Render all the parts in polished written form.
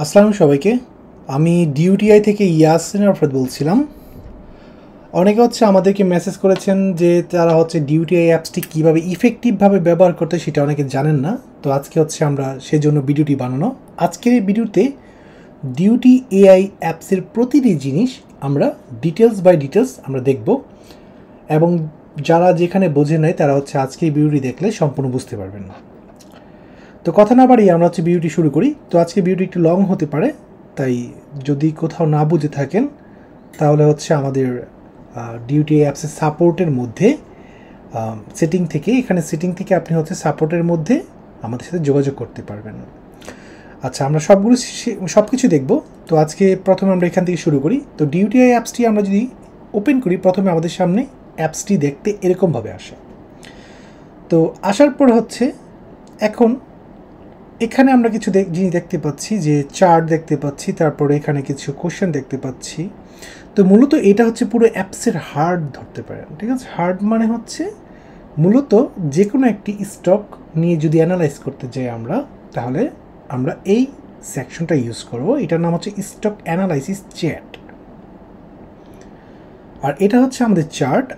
আসসালামু সবাইকে। আমি ডিউটিআই থেকে ইয়াসিন আরফাত বলছিলাম। অনেকে আমাদেরকে মেসেজ করেছেন যে তারা ডিউটিআই অ্যাপসটি কীভাবে ইফেক্টিভভাবে ব্যবহার করতে সেটা অনেকে জানেন না। তো আজকে আমরা সেজন্য ভিডিওটি বানানো। আজকের এই ভিডিওতে ডিউটি এআই অ্যাপসের প্রতিটি জিনিস আমরা ডিটেলস বাই ডিটেলস আমরা দেখব, এবং যারা যেখানে বোঝে নাই তারা আজকে এই ভিডিওটি দেখলে সম্পূর্ণ বুঝতে পারবেন না। তো কথা না বাড়িয়ে আমরা ভিডিওটি শুরু করি। তো আজকে ভিডিওটি একটু লং হতে পারে, তাই যদি কোথাও না বুঝে থাকেন তাহলে আমাদের ডিউটি অ্যাপসের সাপোর্টের মধ্যে সেটিং থেকে সেটিং থেকে আপনি সাপোর্টের মধ্যে আমাদের সাথে যোগাযোগ করতে পারবেন। আচ্ছা, আমরা সব কিছু দেখব। তো আজকে প্রথমে আমরা এখান থেকে শুরু করি। তো ডিউটিআই অ্যাপসটি আমরা যদি ওপেন করি, প্রথমে আমাদের সামনে অ্যাপসটি দেখতে এরকমভাবে আসে। তো আসার পর এখন এখানে আমরা কিছু জিনিস দেখতে পাচ্ছি, যে চার্ট দেখতে পাচ্ছি, তারপরে এখানে কিছু কোশ্চেন দেখতে পাচ্ছি। তো মূলত এটা পুরো অ্যাপসের হার্ট ধরতে পারেন, ঠিক আছে। হার্ট মানে মূলত যে কোনো একটি স্টক নিয়ে যদি অ্যানালাইজ করতে যাই আমরা, তাহলে আমরা এই সেকশনটা ইউজ করব। এটার নাম স্টক অ্যানালাইসিস চ্যাট, আর এটা আমাদের চার্ট।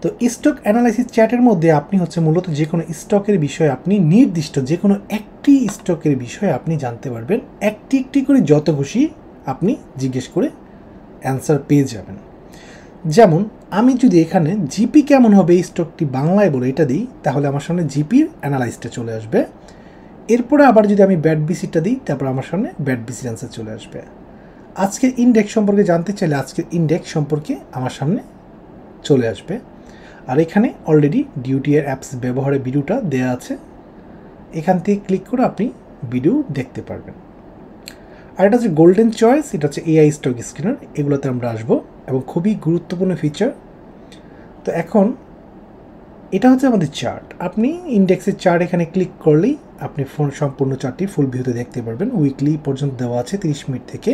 তো স্টক অ্যানালাইসিস চ্যাটের মধ্যে আপনি মূলত যে কোনো স্টকের বিষয়ে আপনি নির্দিষ্ট যে কোনো একটি স্টকের বিষয়ে আপনি জানতে পারবেন। একটি একটি করে যত খুশি আপনি জিজ্ঞেস করে অ্যান্সার পেয়ে যাবেন। যেমন আমি যদি এখানে জিপি কেমন হবে এই স্টকটি বাংলায় বলে এটা দিই, তাহলে আমার সামনে জিপির অ্যানালাইসটা চলে আসবে। এরপরে আবার যদি আমি ব্যাট বিসিটা দিই, তারপর আমার সামনে ব্যাট বিসির অ্যান্সার চলে আসবে। আজকের ইন্ডেক্স সম্পর্কে জানতে চাইলে আজকের ইন্ডেক্স সম্পর্কে আমার সামনে চলে আসবে। আর এখানে অলরেডি ডিউটিআই অ্যাপস ব্যবহারের ভিডিওটা দেওয়া আছে, এখান থেকে ক্লিক করে আপনি ভিডিও দেখতে পারবেন। আর এটা গোল্ডেন চয়েস, এটা এআই স্টক স্ক্রিনার, এগুলোতে আমরা আসবো, এবং খুবই গুরুত্বপূর্ণ ফিচার। তো এখন এটা আমাদের চার্ট। আপনি ইন্ডেক্সের চার্ট এখানে ক্লিক করলেই আপনি সম্পূর্ণ চার্টটি ফুল ভিউতে দেখতে পারবেন। উইকলি পর্যন্ত দেওয়া আছে 30 মিনিট থেকে,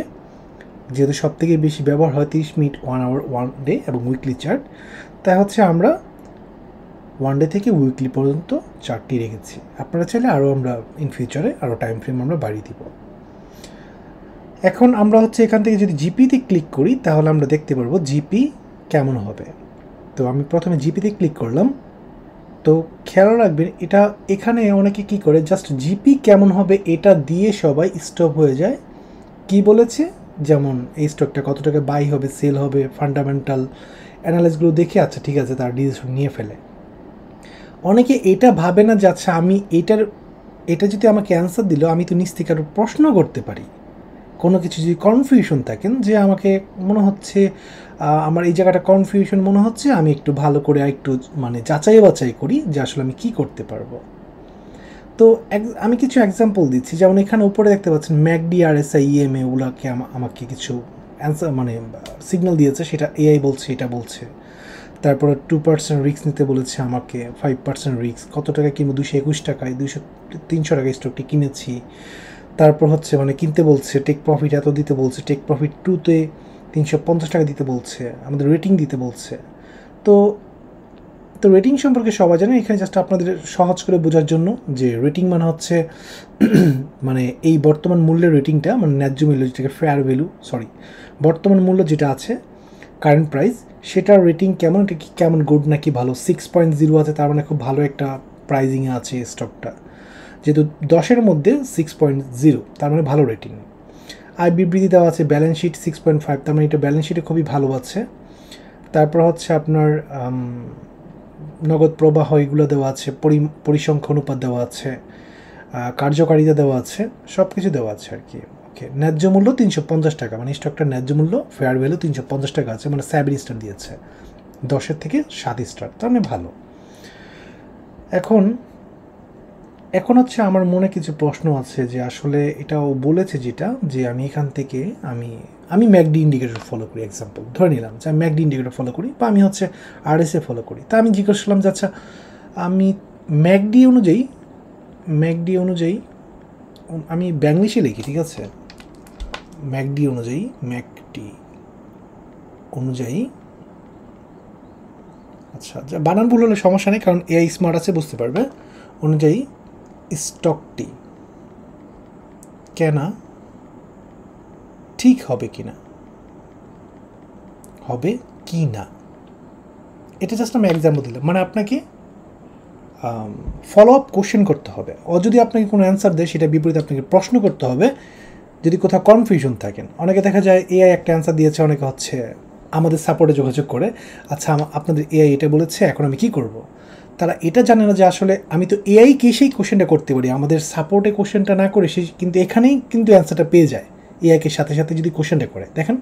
যেহেতু সব থেকে বেশি ব্যবহার হয় 30 মিনিট, 1 আওয়ার 1 ডে এবং উইকলি চার্ট, তাই আমরা 1 ডে থেকে উইকলি পর্যন্ত চার্টটি রেখেছি। আপনারা চাইলে আরও আমরা ইন ফিউচারে আরও টাইম ফ্রেম আমরা বাড়িয়ে দিব। এখন আমরা এখান থেকে যদি জিপিতে ক্লিক করি, তাহলে আমরা দেখতে পারবো জিপি কেমন হবে। তো আমি প্রথমে জিপিতে ক্লিক করলাম। তো খেয়াল রাখবেন, এটা এখানে অনেকে কি করে, জাস্ট জিপি কেমন হবে এটা দিয়ে সবাই স্টপ হয়ে যায়। কি বলেছে, যেমন এই স্টকটা কত টাকা বাই হবে, সেল হবে, ফান্ডামেন্টাল অ্যানালাইসিসগুলো দেখে আচ্ছা ঠিক আছে তার ডিসিশন নিয়ে ফেলে। অনেকে এটা ভাবে না যে আচ্ছা আমি এটা যদি আমাকে অ্যান্সার দিল, আমি তো নিজ থেকে আরও প্রশ্ন করতে পারি। কোনো কিছু যদি কনফিউশন থাকেন, যে আমাকে মনে হচ্ছে আমার এই জায়গাটা কনফিউশন মনে হচ্ছে, আমি একটু ভালো করে একটু যাচাই বাছাই করি যে আসলে আমি কী করতে পারবো। তো আমি কিছু এক্সাম্পল দিচ্ছি, যেমন এখানে উপরে দেখতে পাচ্ছেন ম্যাকডি, আরএসআই, ইএমএ, ওগুলোকে আমাকে কিছু অ্যান্সার সিগন্যাল দিয়েছে, সেটা এআই বলছে, এটা বলছে। তারপরে 2% রিস্ক নিতে বলেছে আমাকে, 5% রিস্ক, কত টাকা কিনবো, 221 টাকায়, 300 টাকায় স্টকটি কিনেছি। তারপর কিনতে বলছে, টেক প্রফিট এত দিতে বলছে, টেক প্রফিট 2-তে 350 টাকা দিতে বলছে, আমাদের রেটিং দিতে বলছে। তো রেটিং সম্পর্কে সবাই জানে, এখানে জাস্ট আপনাদের সহজ করে বোঝার জন্য, যে রেটিং এই বর্তমান মূল্যের রেটিংটা, ন্যায্য মূল্য, যেটাকে ফেয়ার ভ্যালু, বর্তমান মূল্য যেটা আছে, কারেন্ট প্রাইস, সেটার রেটিং কেমন, এটা কি কেমন, গুড নাকি ভালো। 6.0 আছে, তার খুব ভালো একটা প্রাইজিংয়ে আছে স্টকটা। যেহেতু 10-এর মধ্যে 6.0, তার ভালো রেটিং। আয় বিবৃতি দেওয়া আছে, ব্যালেন্স শিট 6.5, তার এটা ব্যালেন্স শিটে খুবই ভালো আছে। তারপর আপনার নগদ প্রবাহ, এগুলো দেওয়া আছে, পরিসংখ্যান অনুপাত দেওয়া আছে, কার্যকারিতা দেওয়া আছে, সব কিছু দেওয়া আছে আর কি। ওকে, ন্যায্য মূল্য 350 টাকা, স্টকটার ন্যায্য মূল্য ফেয়ার ভ্যালু 350 টাকা আছে, 7 স্টার দিয়েছে, 10-এর থেকে 7 স্টার, তার ভালো। এখন আমার মনে কিছু প্রশ্ন আছে, যে আসলে এটাও বলেছে যেটা, যে আমি এখান থেকে আমি ম্যাকডি ইন্ডিকেটর ফলো করি, এক্সাম্পল ধরে নিলাম যে আমি ম্যাকডি ইন্ডিকেটর ফলো করি, বা আমি আরএসএ ফলো করি। তা আমি জিজ্ঞেস করলাম যে আচ্ছা আমি ম্যাকডি অনুযায়ী আমি ব্যাংলিশে লিখি, ঠিক আছে, ম্যাকডি অনুযায়ী আচ্ছা, বানান ভুল হলে সমস্যা নেই, কারণ এআই স্মার্ট আছে, বুঝতে পারবে। অনুযায়ী স্টকটি কেনা ঠিক হবে কি না, হবে কি না, এটা জাস্ট আমি এক্সাম্পল দিলাম। মানে আপনাকে ফলো আপ কোশ্চেন করতে হবে, ও যদি আপনাকে কোনো অ্যান্সার দেয় সেটা বিপরীতে আপনাকে প্রশ্ন করতে হবে যদি কোথাও কনফিউশন থাকেন। অনেকে দেখা যায় এআই একটা অ্যান্সার দিয়েছে, অনেকে হচ্ছে আমাদের সাপোর্টে যোগাযোগ করে, আচ্ছা আপনাদের এআই এটা বলেছে, এখন আমি কি করব। তারা এটা জানে না যে আসলে আমি তো এআইকে সেই কোশ্চেনটা করতে পারি, আমাদের সাপোর্টে কোশ্চেনটা না করে সে কিন্তু এখানেই কিন্তু অ্যান্সারটা পেয়ে যায় এআইকে সাথে সাথে যদি কোশ্চেনটা করে। দেখেন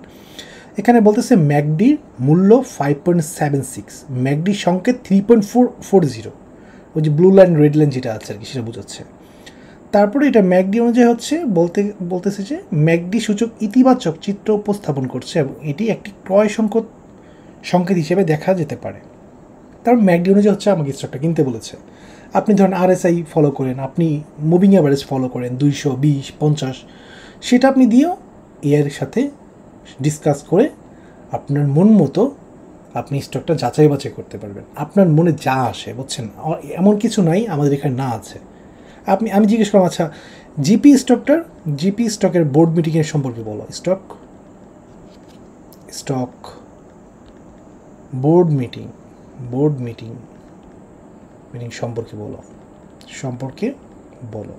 এখানে বলতেছে ম্যাকডির মূল্য 5.76, ম্যাকডির সংকেত 3.440, ওই যে ব্লু লাইন রেড লাইন যেটা আছে আর কি সেটা বোঝাচ্ছে। তারপরে এটা ম্যাকডি অনুযায়ী হচ্ছে বলতেছে যে ম্যাকডি সূচক ইতিবাচক চিত্র উপস্থাপন করছে এবং এটি একটি ক্রয় সংকেত হিসেবে দেখা যেতে পারে। তারপর ম্যাকডি অনুযায়ী হচ্ছে আমাকে স্টকটা কিনতে বলেছে। আপনি ধরেন আরএসআই ফলো করেন, আপনি মুভিং অ্যাভারেজ ফলো করেন 220, 50, সেটা আপনি দিয়েও এর সাথে ডিসকাস করে আপনার মন মতো আপনি স্টকটা যাচাই বাছাই করতে পারবেন, আপনার মনে যা আসে, বুঝছেন, এমন কিছু নাই আমাদের এখানে না আছে। আমি জিজ্ঞেস করলাম, আচ্ছা জিপি স্টকের বোর্ড মিটিংয়ের সম্পর্কে বলো, স্টক বোর্ড মিটিং সম্পর্কে বলো।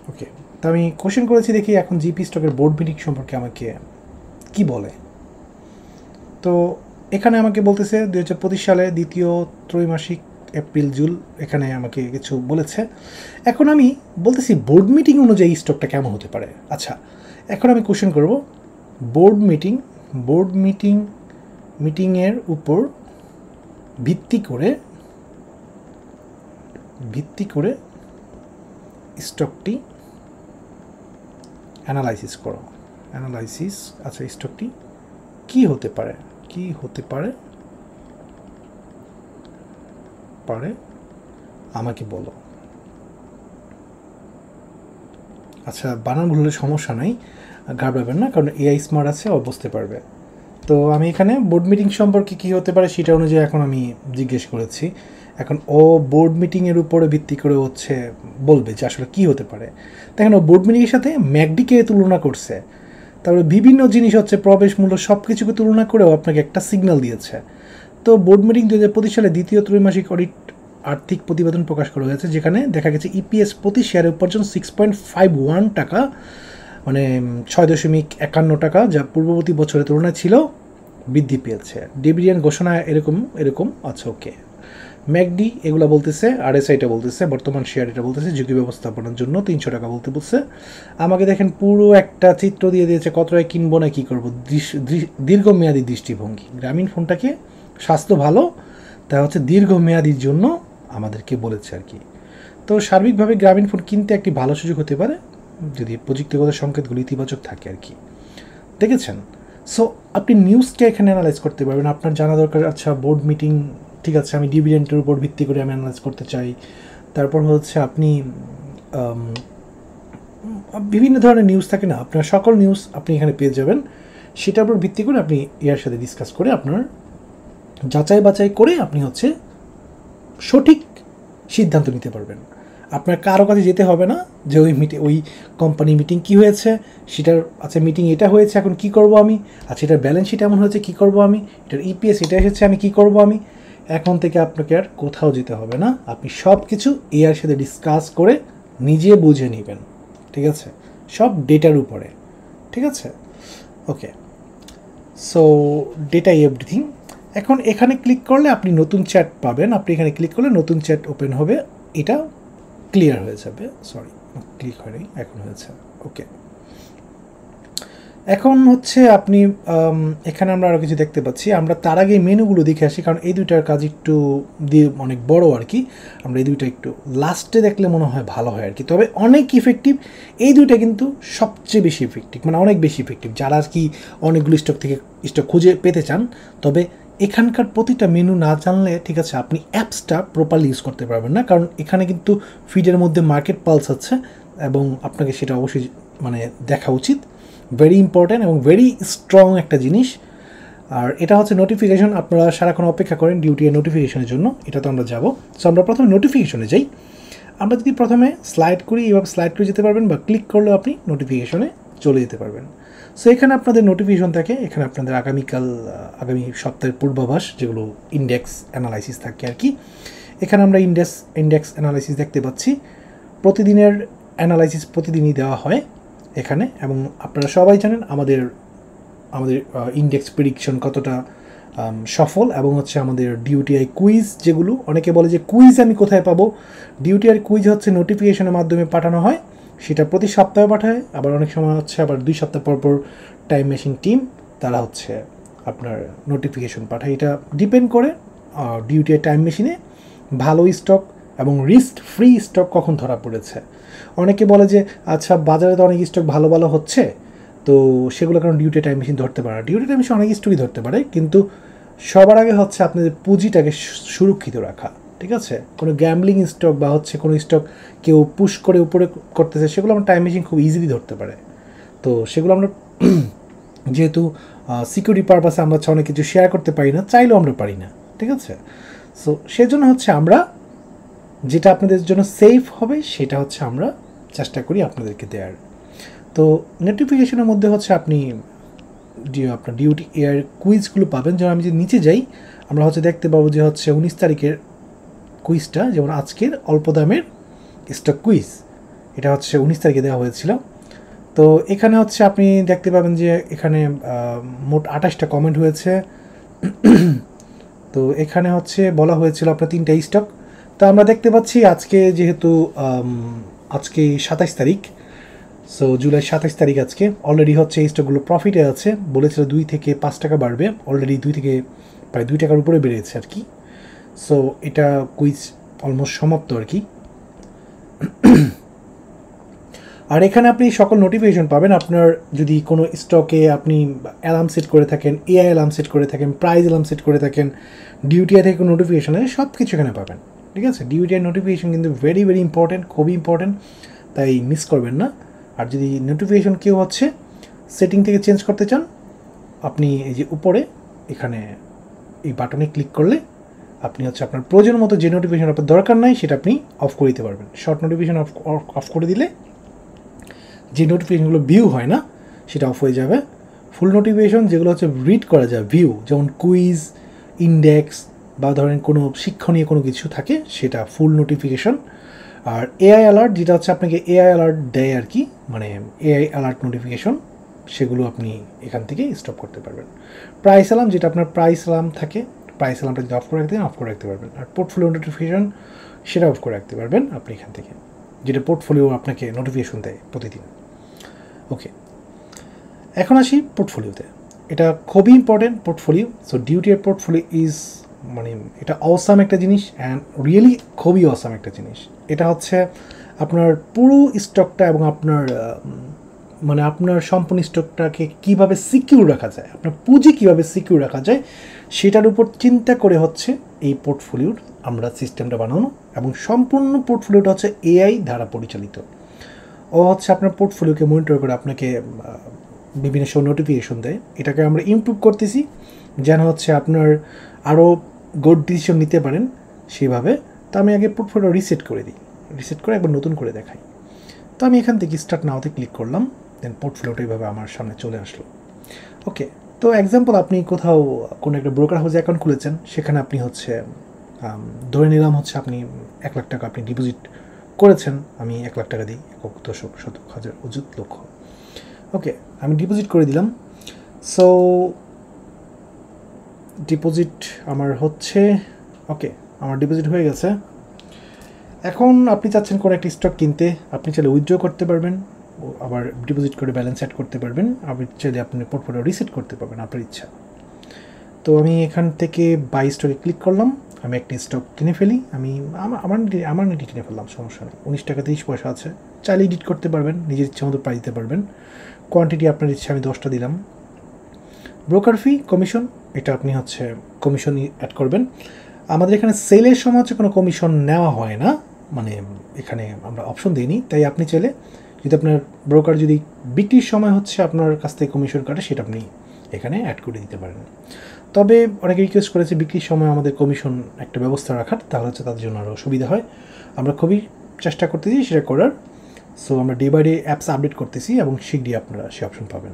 ওকে, তো আমি কোশ্চেন করেছি, দেখি এখন জিপি স্টকের বোর্ড মিটিং সম্পর্কে আমাকে কি বলে। তো এখানে আমাকে বলতেছে 2025 সালে দ্বিতীয় ত্রৈমাসিক এপ্রিল জুন, এখানে আমাকে কিছু বলেছে। এখন আমি বলতেছি বোর্ড মিটিং অনুযায়ী স্টকটা কেমন হতে পারে। আচ্ছা, এখন আমি কোশ্চেন করব, বোর্ড মিটিংয়ের উপর ভিত্তি করে স্টকটি অ্যানালাইসিস করো। আচ্ছা স্টকটি কি হতে পারে আমাকে বলো। আচ্ছা, বানান ভুল হলে সমস্যা নাই, ঘাবড়াবেন না, কারণ এআই স্মার্ট আছে, ও বুঝতে পারবে। তো আমি এখানে বোর্ড মিটিং সম্পর্কে কী হতে পারে সেটা অনুযায়ী এখন আমি জিজ্ঞেস করেছি। এখন ও বোর্ড মিটিংয়ের উপরে ভিত্তি করে হচ্ছে বলবে যে আসলে কী হতে পারে। দেখেন ও বোর্ড মিটিংয়ের সাথে ম্যাকডিকে তুলনা করছে, তারপরে বিভিন্ন জিনিস হচ্ছে প্রবেশ মূল্য সব কিছুকে তুলনা করেও আপনাকে একটা সিগন্যাল দিয়েছে। তো বোর্ড মিটিং 2025 সালে দ্বিতীয় ত্রৈমাসিক অডিট আর্থিক প্রতিবেদন প্রকাশ করা হয়েছে, যেখানে দেখা গেছে ইপিএস প্রতি শেয়ারে উপার্জন 6.51 টাকা, মানে 6.51 টাকা, যা পূর্ববর্তী বছরের তুলনায় ছিল বৃদ্ধি পেয়েছে। ডিভিডেন্ড ঘোষণা এরকম। আচ্ছা ওকে, ম্যাকডি এগুলো বলতেছে, আরএসআইটা বলতেছে, বর্তমান শেয়ার এটা বলতেছে, ঝুঁকি ব্যবস্থাপনার জন্য 300 টাকা বলছে। আমাকে দেখেন পুরো একটা চিত্র দিয়ে দিয়েছে, কত টাকা কিনবো না কী করবো, দীর্ঘমেয়াদী দৃষ্টিভঙ্গি। গ্রামীণ ফোনটাকে স্বাস্থ্য ভালো, তা হচ্ছে দীর্ঘমেয়াদীর জন্য আমাদেরকে বলেছে আর কি। তো সার্বিকভাবে গ্রামীণ ফোন কিনতে একটি ভালো সুযোগ হতে পারে যদি প্রযুক্তিগত সংকেতগুলি ইতিবাচক থাকে আর কি। দেখেছেন? সো আপনি নিউজকে এখানে অ্যানালাইজ করতে পারবেন, আপনার জানা দরকার। আচ্ছা বোর্ড মিটিং, ঠিক আছে, আমি ডিভিডেন্টের উপর ভিত্তি করে আমি অ্যানালাইজ করতে চাই। তারপর হচ্ছে আপনি বিভিন্ন ধরনের নিউজ থাকে না, আপনার সকল নিউজ আপনি এখানে পেয়ে যাবেন, সেটার উপর ভিত্তি করে আপনি এর সাথে ডিসকাস করে আপনার যাচাই বাছাই করে আপনি হচ্ছে সঠিক সিদ্ধান্ত নিতে পারবেন। আপনার কারো কাছে যেতে হবে না যে ওই কোম্পানি মিটিং কী হয়েছে সেটার, আচ্ছা মিটিং এটা হয়েছে এখন কি করব আমি, আচ্ছা এটার ব্যালেন্স শিট এমন হয়েছে কী করব আমি, এটার ইপিএস এটা এসেছে আমি কী করব আমি। এখন থেকে আপনাকে আর কোথাও যেতে হবে না, আপনি সব কিছু এর সাথে ডিসকাস করে নিজে বুঝে নেবেন, ঠিক আছে, সব ডেটার উপরে, ঠিক আছে। ওকে, সো ডেটা এভরিথিং। এখন এখানে ক্লিক করলে আপনি নতুন চ্যাট পাবেন, আপনি এখানে ক্লিক করলে নতুন চ্যাট ওপেন হবে, এটা ক্লিয়ার হয়ে যাবে। সরি, ক্লিক হয়নি, এখন হয়েছে। ওকে, এখন হচ্ছে আপনি এখানে আমরা আরও কিছু দেখতে পাচ্ছি। আমরা তার আগে মেনুগুলো দেখে আসি, কারণ এই দুইটার কাজ একটু দিয়ে অনেক বড় আর কি। আমরা এই দুইটা একটু লাস্টে দেখলে মনে হয় ভালো হয় আর কি, তবে অনেক ইফেক্টিভ। এই দুইটা কিন্তু সবচেয়ে বেশি ইফেক্টিভ, মানে অনেক বেশি ইফেক্টিভ যারা আর কি অনেকগুলো স্টক খুঁজে পেতে চান। তবে এখানকার প্রতিটা মেনু না জানলে, ঠিক আছে, আপনি অ্যাপসটা প্রপারলি ইউজ করতে পারবেন না, কারণ এখানে কিন্তু ফিডের মধ্যে মার্কেট পালস আছে এবং আপনাকে সেটা অবশ্যই মানে দেখা উচিত। ভেরি ইম্পর্ট্যান্ট এবং ভেরি স্ট্রং একটা জিনিস। আর এটা হচ্ছে নোটিফিকেশন, আপনারা সারাক্ষণ অপেক্ষা করেন ডিউটি এর নোটিফিকেশনের জন্য, এটা তো আমরা যাব। সো আমরা প্রথমে নোটিফিকেশনে যাই। আমরা যদি প্রথমে স্লাইড করি, এভাবে স্লাইড করে যেতে পারবেন বা ক্লিক করলেও আপনি নোটিফিকেশনে চলে যেতে পারবেন। সো এখানে আপনাদের নোটিফিকেশন থাকে, এখানে আপনাদের আগামী সপ্তাহের পূর্বাভাস, যেগুলো ইন্ডেক্স অ্যানালাইসিস থাকে আর কি। এখানে আমরা ইন্ডেক্স অ্যানালাইসিস দেখতে পাচ্ছি। প্রতিদিনের অ্যানালাইসিস প্রতিদিনই দেওয়া হয় এখানে, এবং আপনারা সবাই জানেন আমাদের ইন্ডেক্স প্রেডিকশন কতটা সফল, এবং হচ্ছে আমাদের ডিউটিআই কুইজ, যেগুলো অনেকে বলে যে কুইজ আমি কোথায় পাবো। ডিউটিআই কুইজ হচ্ছে নোটিফিকেশনের মাধ্যমে পাঠানো হয়, সেটা প্রতি সপ্তাহে পাঠায়, আবার অনেক সময় হচ্ছে আবার 2 সপ্তাহ পর টাইম মেশিন টিম তারা হচ্ছে আপনার নোটিফিকেশন পাঠায়। এটা ডিপেন্ড করে ডিউটিআই টাইম মেশিনে ভালো স্টক এবং রিস্ক ফ্রি স্টক কখন ধরা পড়েছে। অনেকে বলে যে আচ্ছা বাজারে তো অনেক স্টক ভালো ভালো হচ্ছে, তো সেগুলো কারণ ডিউটি টাইম মেশিন ধরতে পারে না। ডিউটি টাইম মেশিন অনেক স্টকই ধরতে পারে, কিন্তু সবার আগে হচ্ছে আপনাদের পুঁজিটাকে সুরক্ষিত রাখা, ঠিক আছে? কোনো গ্যাম্বলিং স্টক বা হচ্ছে কোনো স্টক কেউ পুশ করে উপরে করতেছে, সেগুলো আমরা টাইম মেশিন খুব ইজিলি ধরতে পারে। তো সেগুলো আমরা যেহেতু সিকিউরিটি পারপাসে আমরা অনেক কিছু শেয়ার করতে পারি না, চাইলেও আমরা পারি না, ঠিক আছে? সো সেজন্য হচ্ছে আমরা যেটা আপনাদের জন্য সেফ হবে সেটা হচ্ছে আমরা চেষ্টা করি আপনাদেরকে দেওয়ার। তো নোটিফিকেশনের মধ্যে হচ্ছে আপনি আপনার ডিউটি এয়ার কুইজগুলো পাবেন। যেমন আমি যদি নিচে যাই, আমরা হচ্ছে দেখতে পাবো যে হচ্ছে 19 তারিখের কুইজটা, যেমন আজকের অল্প দামের স্টক কুইজ, এটা হচ্ছে 19 তারিখে দেওয়া হয়েছিল। তো এখানে হচ্ছে আপনি দেখতে পাবেন যে এখানে মোট 28টা কমেন্ট হয়েছে। তো এখানে হচ্ছে বলা হয়েছিল আপনার 3টা স্টক। তো আমরা দেখতে পাচ্ছি আজকে যেহেতু আজকে 27 তারিখ, সো জুলাই 27 তারিখ আজকে, অলরেডি হচ্ছে এই স্টকগুলো প্রফিটে আছে। বলেছিল 2 থেকে 5 টাকা বাড়বে, অলরেডি 2 থেকে প্রায় 2 টাকার উপরে বেড়েছে আর কি। সো এটা কুইজ অলমোস্ট সমাপ্ত আর কি। আর এখানে আপনি সকল নোটিফিকেশন পাবেন। আপনার যদি কোনো স্টকে আপনি অ্যালার্ম সেট করে থাকেন, এআই অ্যালার্ম সেট করে থাকেন, প্রাইস অ্যালার্ম সেট করে থাকেন, ডিউটিআই থেকে কোনো নোটিফিকেশন আছে, সব কিছু এখানে পাবেন, ঠিক আছে? ডিউটিআই নোটিফিকেশন কিন্তু ভেরি ইম্পর্টেন্ট, খুবই ইম্পর্টেন্ট, তাই মিস করবেন না। আর যদি নোটিফিকেশন কেউ হচ্ছে সেটিং থেকে চেঞ্জ করতে চান, আপনি এই যে উপরে এখানে এই বাটনে ক্লিক করলে আপনি হচ্ছে আপনার প্রয়োজন মতো যে নোটিফিকেশন আপনার দরকার নাই সেটা আপনি অফ করে দিতে পারবেন। শর্ট নোটিফিকেশন অফ করে দিলে যে নোটিফিকেশনগুলো ভিউ হয় না সেটা অফ হয়ে যাবে। ফুল নোটিফিকেশন যেগুলো হচ্ছে রিড করা যায়, ভিউ, যেমন কুইজ, ইন্ডেক্স বা ধরেন কোনো শিক্ষণীয় কোনো কিছু থাকে, সেটা ফুল নোটিফিকেশন। আর এআই অ্যালার্ট, যেটা হচ্ছে আপনাকে এআই অ্যালার্ট দেয় আর কি, মানে এআই অ্যালার্ট নোটিফিকেশন, সেগুলো আপনি এখান থেকে স্টপ করতে পারবেন। প্রাইস অ্যালার্ম, যেটা আপনার প্রাইস অ্যালার্ম থাকে, প্রাইস অ্যালার্মটা যদি অফ করে রাখতে অফ করে রাখতে পারবেন। আর পোর্টফোলিও নোটিফিকেশন সেটা অফ করে রাখতে পারবেন আপনি এখান থেকে, যেটা পোর্টফোলিও আপনাকে নোটিফিকেশন দেয় প্রতিদিন। ওকে, এখন আসি পোর্টফোলিওতে। এটা খুবই ইম্পর্টেন্ট পোর্টফোলিও। সো ডিউটিআই পোর্টফোলিও ইজ মানে এটা অসাম একটা জিনিস, অ্যান্ড রিয়েলি খুবই অসাম একটা জিনিস। এটা হচ্ছে আপনার পুরো স্টকটা এবং আপনার মানে আপনার সম্পূর্ণ স্টকটাকে কীভাবে সিকিউর রাখা যায়, আপনার পুঁজি কীভাবে সিকিউর রাখা যায় সেটার উপর চিন্তা করে হচ্ছে এই পোর্টফোলিওর আমরা সিস্টেমটা বানানো, এবং সম্পূর্ণ পোর্টফোলিওটা হচ্ছে এআই দ্বারা পরিচালিত। ও হচ্ছে আপনার পোর্টফোলিওকে মনিটর করে আপনাকে বিভিন্ন সময় নোটিফিকেশন দেয়। এটাকে আমরা ইমপ্রুভ করতেছি যেন হচ্ছে আপনার আরও গুড ডিসিশন নিতে পারেন সেইভাবে। তো আমি আগে পোর্টফোলিও রিসেট করে দিই, রিসেট করে একবার নতুন করে দেখাই। তো আমি এখান থেকে স্টার্ট নাওতে ক্লিক করলাম, দেন পোর্টফোলিওটা এইভাবে আমার সামনে চলে আসলো। ওকে, তো এক্সাম্পল আপনি কোথাও কোনো একটা ব্রোকার হাউসে অ্যাকাউন্ট খুলেছেন, সেখানে আপনি হচ্ছে ধরে নিলাম হচ্ছে আপনি 1 লাখ টাকা আপনি ডিপোজিট করেছেন। আমি 1 লাখ টাকা দিই, 1 দশক শতক হাজার অযুত লক্ষ। ওকে, আমি ডিপোজিট করে দিলাম। সো ডিপোজিট আমার হচ্ছে, ওকে আমার ডিপোজিট হয়ে গেছে। এখন আপনি চাচ্ছেন কোনো একটা স্টক কিনতে, আপনি চাইলে উইথড্র করতে পারবেন, আবার ডিপোজিট করে ব্যালেন্স অ্যাড করতে পারবেন, আপনি চাইলে আপনি পোর্টফোলিও রিসেট করতে পারবেন আপনার ইচ্ছা। তো আমি এখান থেকে বাই স্টকে ক্লিক করলাম, আমি একটি স্টক কিনে ফেলি। আমি আমার নেটে কিনে ফেললাম, সমস্যা নেই। 19 টাকা 30 পয়সা আছে, চাইলে এডিট করতে পারবেন, নিজের ইচ্ছা মতো প্রাইস দিতে পারবেন। কোয়ান্টিটি আপনার ইচ্ছা, আমি 10টা দিলাম। ব্রোকার ফি, কমিশন, এটা আপনি হচ্ছে কমিশন অ্যাড করবেন। আমাদের এখানে সেলের সময় হচ্ছে কোনো কমিশন নেওয়া হয় না, মানে এখানে আমরা অপশন দিইনি, তাই আপনি চাইলে যদি আপনার ব্রোকার যদি বিক্রির সময় হচ্ছে আপনার কাছ থেকে কমিশন কাটে, সেটা আপনি এখানে অ্যাড করে দিতে পারেন। তবে অনেকে রিকোয়েস্ট করেছে বিক্রির সময় আমাদের কমিশন একটা ব্যবস্থা রাখার, তাহলে হচ্ছে তাদের জন্য আরও সুবিধা হয়। আমরা খুবই চেষ্টা করতেছি সেটা করার। সো আমরা day by day apps update করতেছি এবং শীঘ্রই আপনারা সে অপশন পাবেন।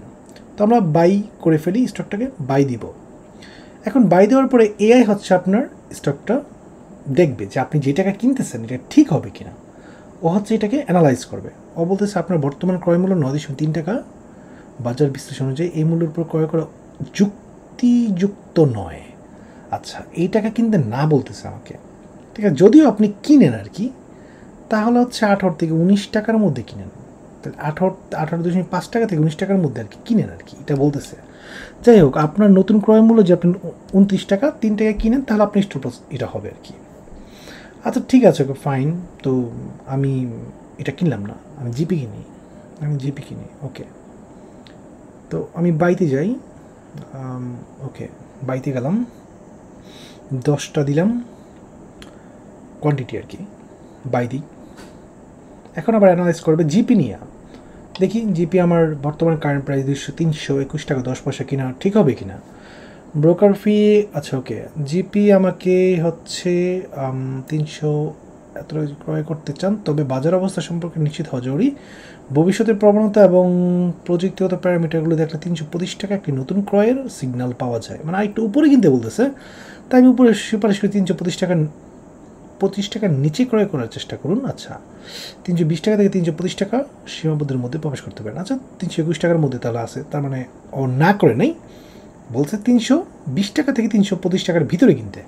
তো আমরা বাই করে ফেলি, স্টকটাকে বাই দিব। এখন বাই দেওয়ার পরে এআই হচ্ছে আপনার স্টকটা দেখবে যে আপনি যে টাকা কিনতেছেন এটা ঠিক হবে কিনা। ও হচ্ছে এটাকে অ্যানালাইজ করবে। ও বলতেছে আপনার বর্তমান ক্রয় মূল্য 9.3 টাকা, বাজার বিশ্লেষণ অনুযায়ী এই মূল্যের উপর ক্রয় করা যুক্তিযুক্ত নয়। আচ্ছা, এই টাকা কিনতে না বলতেছে আমাকে, ঠিক আছে। যদিও আপনি কিনেন আর কি, তাহলে হচ্ছে 18 থেকে 19 টাকার মধ্যে কিনেন, তাহলে 18.5 টাকা থেকে 19 টাকার মধ্যে আর কি কিনেন আর কি, এটা বলতেছে। যাই হোক, আপনার নতুন ক্রয় মূল্য যে আপনি 29 টাকা 3 টাকা কিনেন, তাহলে আপনি স্টপ লস এটা হবে আর কি। আচ্ছা ঠিক আছে, ওকে ফাইন। তো আমি এটা কিনলাম না, আমি জিপি কিনি, ওকে। তো আমি বাইতে যাই, ওকে বাইতে গেলাম, 10টা দিলাম কোয়ান্টিটি আর কি, বাই দিই। এখন আবার অ্যানালাইজ করবে জিপি নিয়ে। দেখি জিপি আমার বর্তমান কারেন্ট প্রাইস 321 টাকা 10 পয়সা কিনা ঠিক হবে কিনা। ব্রোকার ফি, আচ্ছা ওকে, জিপি আমাকে হচ্ছে 300 এত ক্রয় করতে চান, তবে বাজার অবস্থা সম্পর্কে নিশ্চিত হওয়া জরুরি। ভবিষ্যতের প্রবণতা এবং প্রযুক্তিগত প্যারামিটারগুলো দেখলে 325 টাকা একটি নতুন ক্রয়ের সিগন্যাল পাওয়া যায়। মানে একটু উপরে কিনতে বলতেছে, তাই আমি উপরে সুপারিশ করি 325 টাকার নিচে ক্রয় করার চেষ্টা করুন। আচ্ছা, 320 টাকা থেকে 325 টাকা সীমাবদ্ধের মধ্যে প্রবেশ করতে পারেন। আচ্ছা 321 টাকার মধ্যে তাহলে আছে, তার মানে ও না করে নেই, বলছে 320 টাকা থেকে 325 টাকার ভিতরে কিনতে।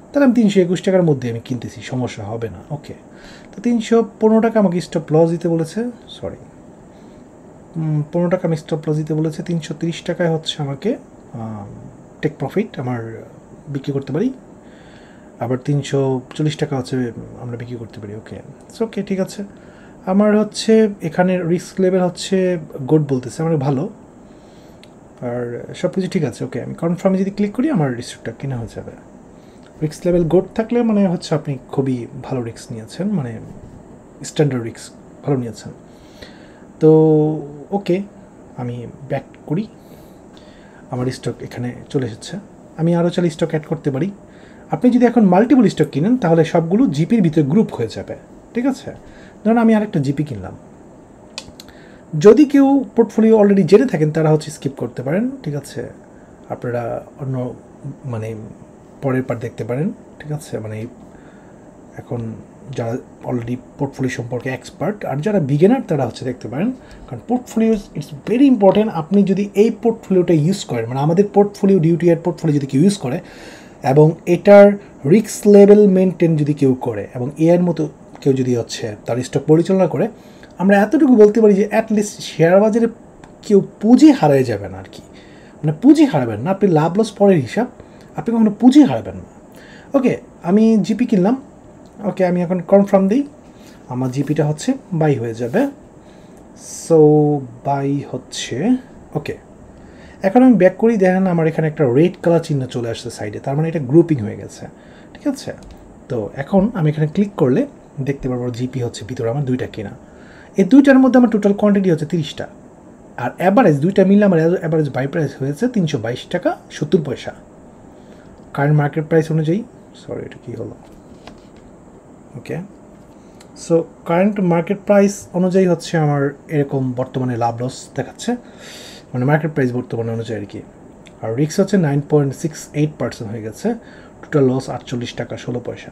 তাহলে আমি 321 টাকার মধ্যে আমি কিনতেছি, সমস্যা হবে না। ওকে, তো 315 টাকা আমাকে স্টপ লস দিতে বলেছে, 15 টাকা আমি স্টপ লস দিতে বলেছে। 330 টাকায় হচ্ছে আমাকে টেক প্রফিট আমার বিক্রি করতে পারি, আবার 340 টাকা হচ্ছে আমরা বিক্রি করতে পারি। ওকে ওকে, ঠিক আছে। আমার হচ্ছে এখানে রিস্ক লেভেল হচ্ছে গুড বলতেছে, আমার ভালো, আর সব কিছু ঠিক আছে। ওকে, আমি কনফার্মে যদি ক্লিক করি আমার রিস্কটা কেনা হয়ে যাবে। রিস্ক লেভেল গুড থাকলে মানে হচ্ছে আপনি খুবই ভালো রিস্ক নিয়েছেন, মানে স্ট্যান্ডার্ড রিস্ক ভালো নিয়েছেন। তো ওকে, আমি ব্যাক করি, আমার স্টক এখানে চলে এসেছে। আমি আরও চাইলে স্টক অ্যাড করতে পারি। আপনি যদি এখন মাল্টিপল স্টক কিনেন তাহলে সবগুলো জিপির ভিতরে গ্রুপ হয়ে যাবে, ঠিক আছে। ধরুন আমি আরেকটা জিপি কিনলাম। যদি কেউ পোর্টফোলিও অলরেডি জেনে থাকেন তারা হচ্ছে স্কিপ করতে পারেন, ঠিক আছে। আপনারা অন্য মানে পরের পার্ট দেখতে পারেন, ঠিক আছে। মানে এখন যারা অলরেডি পোর্টফোলিও সম্পর্কে এক্সপার্ট আর যারা বিগিনার তারা হচ্ছে দেখতে পারেন, কারণ পোর্টফোলিও ইটস ভেরি ইম্পর্টেন্ট। আপনি যদি এই পোর্টফোলিওটা ইউজ করেন, মানে আমাদের পোর্টফোলিও ডিউটিআর পোর্টফোলিও যদি কেউ ইউজ করে এবং এটার রিস্ক লেভেল মেনটেন যদি কেউ করে এবং এর মতো কেউ যদি হচ্ছে তার স্টক পরিচালনা করে, আমরা এতটুকু বলতে পারি যে অ্যাটলিস্ট শেয়ার বাজারে কেউ পুঁজি হারায় যাবে না আর কি। মানে পুঁজি হারাবেন না, আপনি লাভ লস পরের হিসাব, আপনি কখনো পুঁজি হারাবেন না। ওকে, আমি জিপি কিনলাম। ওকে, আমি এখন কনফার্ম দিই, আমার জিপিটা হচ্ছে বাই হয়ে যাবে। সো বাই হচ্ছে ওকে। এখন আমি ব্যাক করি, দেখেন আমার এখানে একটা রেড কালার চিহ্ন চলে আসছে সাইডে, তার মানে এটা গ্রুপিং হয়ে গেছে, ঠিক আছে। তো এখন আমি এখানে ক্লিক করলে দেখতে পারবো জিপি হচ্ছে ভিতরে আমার 2টা কেনা। এই 2টার মধ্যে আমার টোটাল কোয়ান্টিটি হচ্ছে 30টা, আর অ্যাভারেজ 2টা মিললে আমার অ্যাভারেজ বাই প্রাইস হয়েছে 322 টাকা 70 পয়সা কারেন্ট মার্কেট প্রাইস অনুযায়ী। এটা কী হলো? ওকে, সো কারেন্ট মার্কেট প্রাইস অনুযায়ী হচ্ছে আমার এরকম বর্তমানে লাভ লস দেখাচ্ছে, মানে মার্কেট প্রাইস বর্তমানে অনুযায়ী আর কি। আর রিস্ক হচ্ছে 9.68% হয়ে গেছে, টোটাল লস 48 টাকা 16 পয়সা।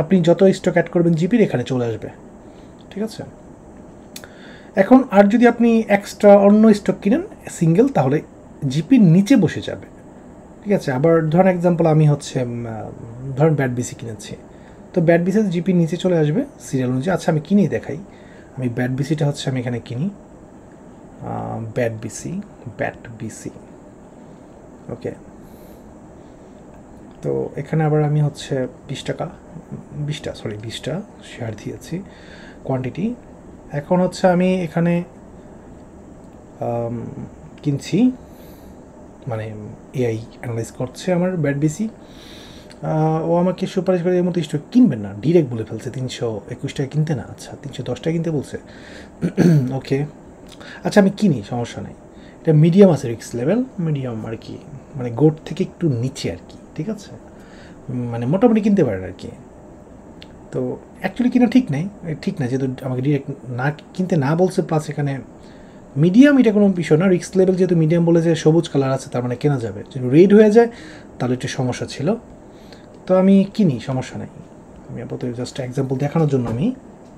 আপনি যত স্টক অ্যাড করবেন জিপির এখানে চলে আসবে, ঠিক আছে। এখন আর যদি আপনি এক্সট্রা অন্য স্টক কিনেন সিঙ্গেল, তাহলে জিপির নিচে বসে যাবে, ঠিক আছে। আবার ধরেন এক্সাম্পল আমি হচ্ছে ধরেন ব্যাট বিসি কিনেছি, তো ব্যাট বিসি জিপির নিচে চলে আসবে সিরিয়াল অনুযায়ী। আচ্ছা আমি কিনেই দেখাই, আমি ব্যাট বিসিটা হচ্ছে আমি এখানে কিনি, ব্যাট বিসি ওকে। তো এখানে আবার আমি হচ্ছে 20টা শেয়ার দিয়েছি কোয়ান্টিটি। এখন হচ্ছে আমি এখানে কিনছি, মানে এআই অ্যানালাইজ করছে আমার ব্যাট বিসি। ও আমাকে সুপারিশ করে এর মতো স্টক কিনবেন না, ডিরেক্ট বলে ফেলছে 321 টাকা কিনতে না, আচ্ছা 310 টাকা কিনতে বলছে। ওকে, আচ্ছা আমি কিনি, সমস্যা নেই। এটা মিডিয়াম আছে রিস্ক লেভেল, মিডিয়াম আর কি, মানে গোট থেকে একটু নিচে আর কি, ঠিক আছে। মানে মোটামুটি কিনতে পারেন আর কি। তো অ্যাকচুয়ালি কিনা ঠিক না যেহেতু আমাকে ডিরেক্ট না কিনতে না বলছে, প্লাস এখানে মিডিয়াম এটা কোনো বিষয় না, রিস্ক লেভেল যেহেতু মিডিয়াম বলে যে সবুজ কালার আছে তার মানে কেনা যাবে, যদি রেড হয়ে যায় তাহলে একটু সমস্যা ছিল। তো আমি কিনি, সমস্যা নেই, আমি আপাতত জাস্ট এক্সাম্পল দেখানোর জন্য আমি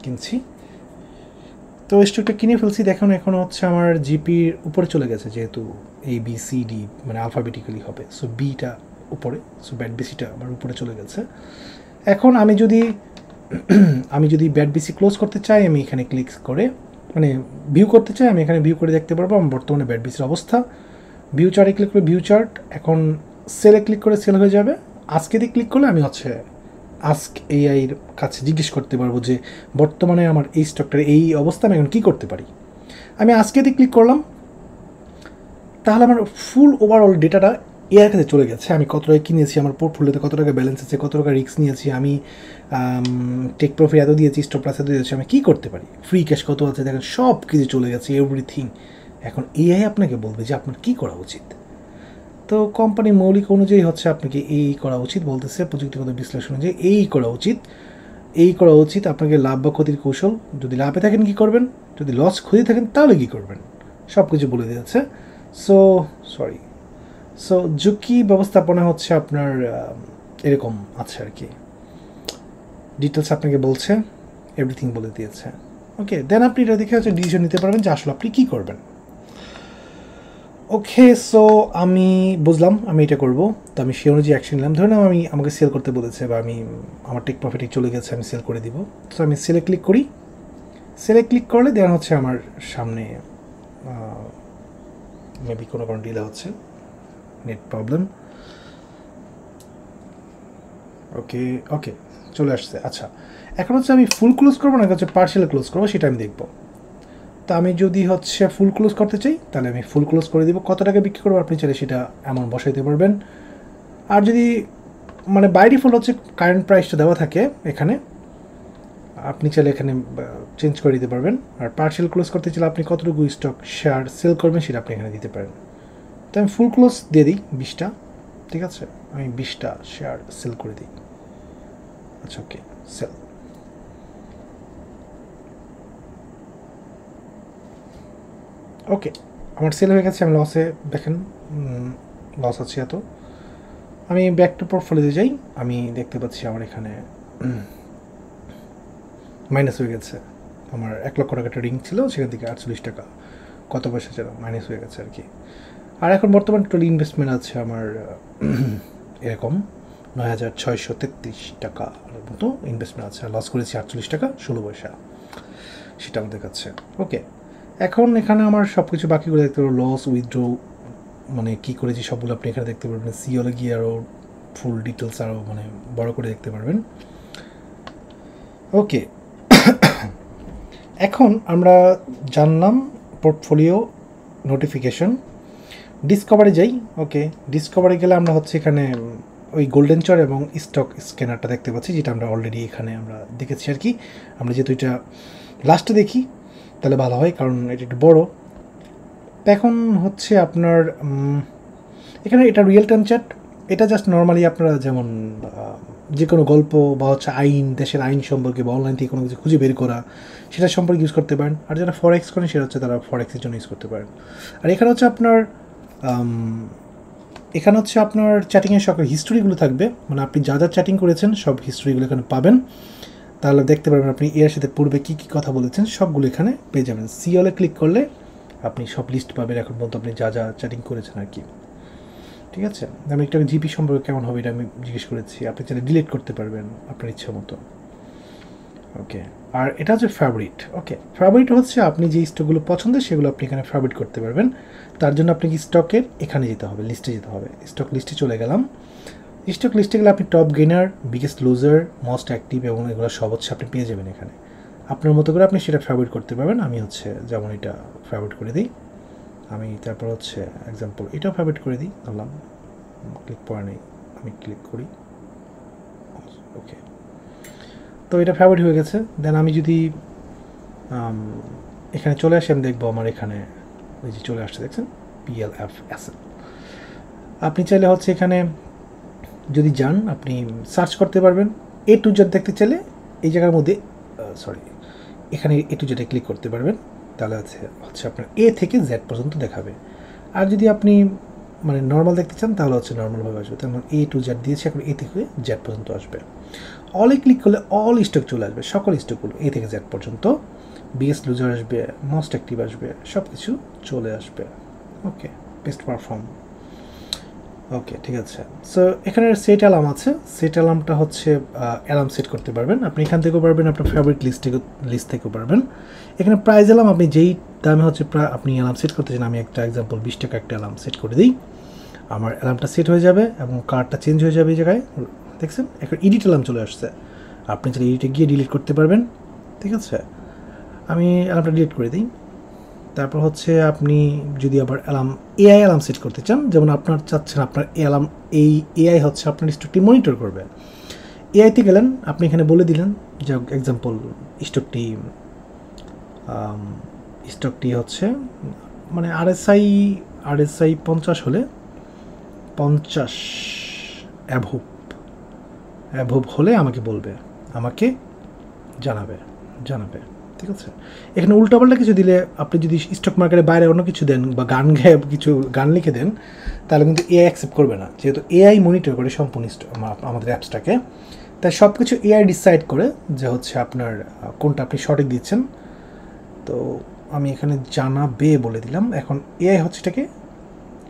কিনছি। তো স্টকটা কিনে ফেলছি, দেখুন এখন হচ্ছে আমার জিপির উপরে চলে গেছে, যেহেতু ABCD মানে আলফাবেটিক্যালি হবে, সো বিটা উপরে, সো ব্যাড বিসিটা আমার উপরে চলে গেছে। এখন আমি যদি ব্যাড বিসি ক্লোজ করতে চাই, আমি এখানে ক্লিক করে মানে ভিউ করতে চাই, আমি এখানে ভিউ করে দেখতে পারবো আমার বর্তমানে ব্যাড বিসির অবস্থা। ভিউ চার্টে ক্লিক করে ভিউ চার্ট, এখন সেলে ক্লিক করে সেল হয়ে যাবে। আজকে দিয়ে ক্লিক করলে আমি হচ্ছে আস্ক এআইয়ের কাছে জিজ্ঞেস করতে পারবো যে বর্তমানে আমার এই স্টকটার এই অবস্থা, আমি এখন কী করতে পারি। আমি আজকে দিয়ে ক্লিক করলাম, তাহলে আমার ফুল ওভারঅল ডেটাটা এআইয়ের কাছে চলে গেছে। আমি কত টাকা কিনেছি, আমার পোর্টফোলিওতে কত টাকা ব্যালেন্স আছে, কত টাকা রিস্ক নিয়েছি, আমি টেক প্রফিট এত দিয়েছি, স্টপ প্লাস এত দিয়েছি, আমি কী করতে পারি, ফ্রি ক্যাশ কত আছে দেখেন, সব কিছু চলে গেছে, এভরিথিং। এখন এআই আপনাকে বলবে যে আপনার কী করা উচিত। তো কোম্পানির মৌলিক অনুযায়ী হচ্ছে আপনাকে এই করা উচিত বলতেছে, প্রযুক্তিগত বিশ্লেষণ অনুযায়ী এই করা উচিত, আপনাকে লাভ বা ক্ষতির কৌশল, যদি লাভে থাকেন কী করবেন, যদি লস ক্ষতি থাকেন তাহলে কী করবেন, সব কিছু বলে দিয়েছে। সো ঝুঁকি ব্যবস্থাপনা হচ্ছে আপনার এরকম আছে আর কি, ডিটেলস আপনাকে বলছে, এভরিথিং বলে দিয়েছে। ওকে, দেন আপনি এটা দেখে হচ্ছে ডিসিশন নিতে পারবেন যে আসলে আপনি কী করবেন। ওকে, সো আমি বুঝলাম আমি এটা করবো, তো আমি সে অনুযায়ী অ্যাকশন নিলাম। ধরুন আমাকে সেল করতে বলেছে, বা আমার টেক প্রফিটে চলে গেছে, আমি সেল করে দিব। তো আমি সেলে ক্লিক করি, সেলে ক্লিক করলে দেন হচ্ছে আমার সামনে মেবি কোনো কারণ ডিলে হচ্ছে, নেট প্রবলেম। ওকে চলে আসছে। আচ্ছা, এখন হচ্ছে আমি ফুল ক্লোজ করবো না, হচ্ছে পার্সিয়াল ক্লোজ করবো, সেটা আমি দেখবো। তো আমি যদি হচ্ছে ফুল ক্লোজ করতে চাই তাহলে আমি ফুল ক্লোজ করে দিব, কত টাকা বিক্রি করবো আপনি চাইলে সেটা অ্যামাউন্ট বসাইতে পারবেন। আর যদি মানে বাই ডিফল্ট হচ্ছে কারেন্ট প্রাইসটা দেওয়া থাকে এখানে, আপনি চাইলে এখানে চেঞ্জ করে দিতে পারবেন। আর পার্সিয়াল ক্লোজ করতে চাইলে আপনি কতটুকু স্টক শেয়ার সেল করবেন সেটা আপনি এখানে দিতে পারেন। তো আমি ফুল ক্লোজ দিয়ে দিই 20টা, ঠিক আছে, আমি 20টা শেয়ার সেল করে দিই। আচ্ছা, ওকে, সেল। ওকে, আমার সেল হয়ে গেছে, আমি লসে, দেখেন লস আছে এত। আমি ব্যাক টু পোর্টফোলিওতে যাই, আমি দেখতে পাচ্ছি আমার এখানে মাইনাস হয়ে গেছে। আমার 1 লক্ষ টাকা ট্রেডিং ছিল, সেখান থেকে 48 টাকা কত পয়সা ছিল মাইনাস হয়ে গেছে আর কি। আর এখন বর্তমান টোটাল ইনভেস্টমেন্ট আছে আমার এরকম 9,633 টাকার মতো ইনভেস্টমেন্ট আছে, লস করেছি 48 টাকা 16 পয়সা, সেটা আমাদের কাছে। ওকে, এখন এখানে আমার সব কিছু বাকিগুলো দেখতে পারবো, লস, উইথড্র, মানে কী করেছি সবগুলো আপনি এখানে দেখতে পারবেন। সিওলে গিয়ে আরও ফুল ডিটেলস আরও মানে বড় করে দেখতে পারবেন। ওকে, এখন আমরা জানলাম পোর্টফোলিও নোটিফিকেশন। ডিসকভারে যাই। ওকে, ডিসকভারে গেলে আমরা হচ্ছে এখানে ওই গোল্ডেন চর এবং স্টক স্ক্যানারটা দেখতে পাচ্ছি, যেটা আমরা অলরেডি এখানে আমরা দেখেছি আর কি। আমরা যেহেতু এটা লাস্টে দেখি তাহলে ভালো হয়, কারণ এটা একটু বড়ো। এখন হচ্ছে আপনার এখানে এটা রিয়েল টাইম চ্যাট, এটা জাস্ট নর্মালি আপনারা যেমন যে কোনো গল্প বা হচ্ছে আইন, দেশের আইন সম্পর্কে বা অনলাইন থেকে কোনো কিছু খুঁজে বের করা সেটা সম্পর্কে ইউজ করতে পারেন। আর যারা ফরেক্স করেন সেটা হচ্ছে তারা ফরেক্সের জন্য ইউজ করতে পারেন। আর এখানে হচ্ছে আপনার চ্যাটিংয়ের সকল হিস্টোরিগুলো থাকবে, মানে আপনি যা যা চ্যাটিং করেছেন সব হিস্টোরিগুলো এখানে পাবেন। তাহলে দেখতে পারবেন আপনি এর সাথে পূর্বে কী কী কথা বলেছেন সবগুলো এখানে পেয়ে যাবেন। সিওলে ক্লিক করলে আপনি সব লিস্ট পাবেন এখন পর্যন্ত আপনি যা যা চ্যাটিং করেছেন আর কি, ঠিক আছে। আমি একটা জিপি সম্পর্কে কেমন হবে এটা আমি জিজ্ঞেস করেছি, আপনি চাইলে ডিলিট করতে পারবেন আপনার ইচ্ছা মতো। ওকে, আর এটা হচ্ছে ফেভারিট। ওকে, ফেভারিট হচ্ছে আপনি যে স্টকগুলো পছন্দের সেগুলো আপনি এখানে ফেভারিট করতে পারবেন। তার জন্য আপনাকে স্টকের এখানে যেতে হবে, লিস্টে যেতে হবে। স্টক লিস্টে চলে গেলাম। স্টক লিস্টে গেলে আপনি top gainer, biggest loser, most active এবং এগুলো সব হচ্ছে আপনি পেয়ে যাবেন এখানে। আপনার মতো করে আপনি সেটা ফেভারিট করতে পারবেন। আমি হচ্ছে যেমন এটা ফেভারিট করে দিই, আমি তারপর হচ্ছে এক্সাম্পল এটাও ফেভারিট করে দিই, ধরলাম ক্লিক পড়া নেই, আমি ক্লিক করি। ওকে, তো এটা ফেভারিট হয়ে গেছে। দেন আমি যদি এখানে চলে আসি, আমি দেখবো আমার এখানে ওই যে চলে আসছে, দেখছেন PLFSL। আপনি চাইলে হচ্ছে এখানে যদি যান আপনি সার্চ করতে পারবেন। A to Z দেখতে চাইলে এই জায়গার মধ্যে এখানে A to Z ক্লিক করতে পারবেন, তাহলে হচ্ছে আপনার A থেকে Z পর্যন্ত দেখাবে। আর যদি আপনি মানে নর্মাল দেখতে চান তাহলে হচ্ছে নর্মালভাবে আসবে, তেমন A to Z দিয়েছে, এখন A থেকে Z পর্যন্ত আসবে। অলে ক্লিক করলে অল স্টক চলে আসবে, সকল স্টকগুলো A থেকে Z পর্যন্ত, বিএস লুজার আসবে, মোস্ট অ্যাক্টিভ আসবে, সব কিছু চলে আসবে। ওকে, বেস্ট পারফর্ম। ওকে, ঠিক আছে। সো এখানে সেট অ্যালার্ম আছে, সেট অ্যালার্মটা হচ্ছে অ্যালার্ম সেট করতে পারবেন আপনি এখান থেকেও পারবেন, আপনার ফেভারিট লিস্ট থেকেও পারবেন। এখানে প্রাইস অ্যালার্ম আপনি যেই দামে হচ্ছে আপনি অ্যালার্ম সেট করতে চান, আমি একটা এক্সাম্পল 20 টাকা একটা অ্যালার্ম সেট করে দিই, আমার অ্যালার্মটা সেট হয়ে যাবে এবং কার্ডটা চেঞ্জ হয়ে যাবে এই জায়গায়, দেখছেন এখন এডিট অ্যালার্ম চলে আসছে। আপনি যদি এডিটে গিয়ে ডিলিট করতে পারবেন, ঠিক আছে। আমি অ্যালার্মটা ডিলিট করে দিই। তারপর হচ্ছে আপনি যদি আবার এআই অ্যালার্ম সেট করতে চান, যেমন আপনার চাচ্ছেন আপনার এই এআই হচ্ছে আপনার স্টকটি মনিটর করবে, এআইতে গেলেন, আপনি এখানে বলে দিলেন যে এক্সাম্পল স্টকটি হচ্ছে মানে আরএসআই 50 হলে 50 অ্যাভোভ হলে আমাকে বলবে, আমাকে জানাবে, ঠিক আছে। এখানে উল্টাপাল্টা কিছু দিলে, আপনি যদি স্টক মার্কেটের বাইরে অন্য কিছু দেন বা গান লিখে দেন, তাহলে কিন্তু এআই অ্যাকসেপ্ট করবে না, যেহেতু এআই মনিটর করে সম্পূর্ণ আমাদের অ্যাপসটাকে। তাই সব কিছু এআই ডিসাইড করে যে হচ্ছে আপনার কোনটা আপনি সঠিক দিচ্ছেন। তো আমি এখানে জানাবে বলে দিলাম, এখন এআই হচ্ছে এটাকে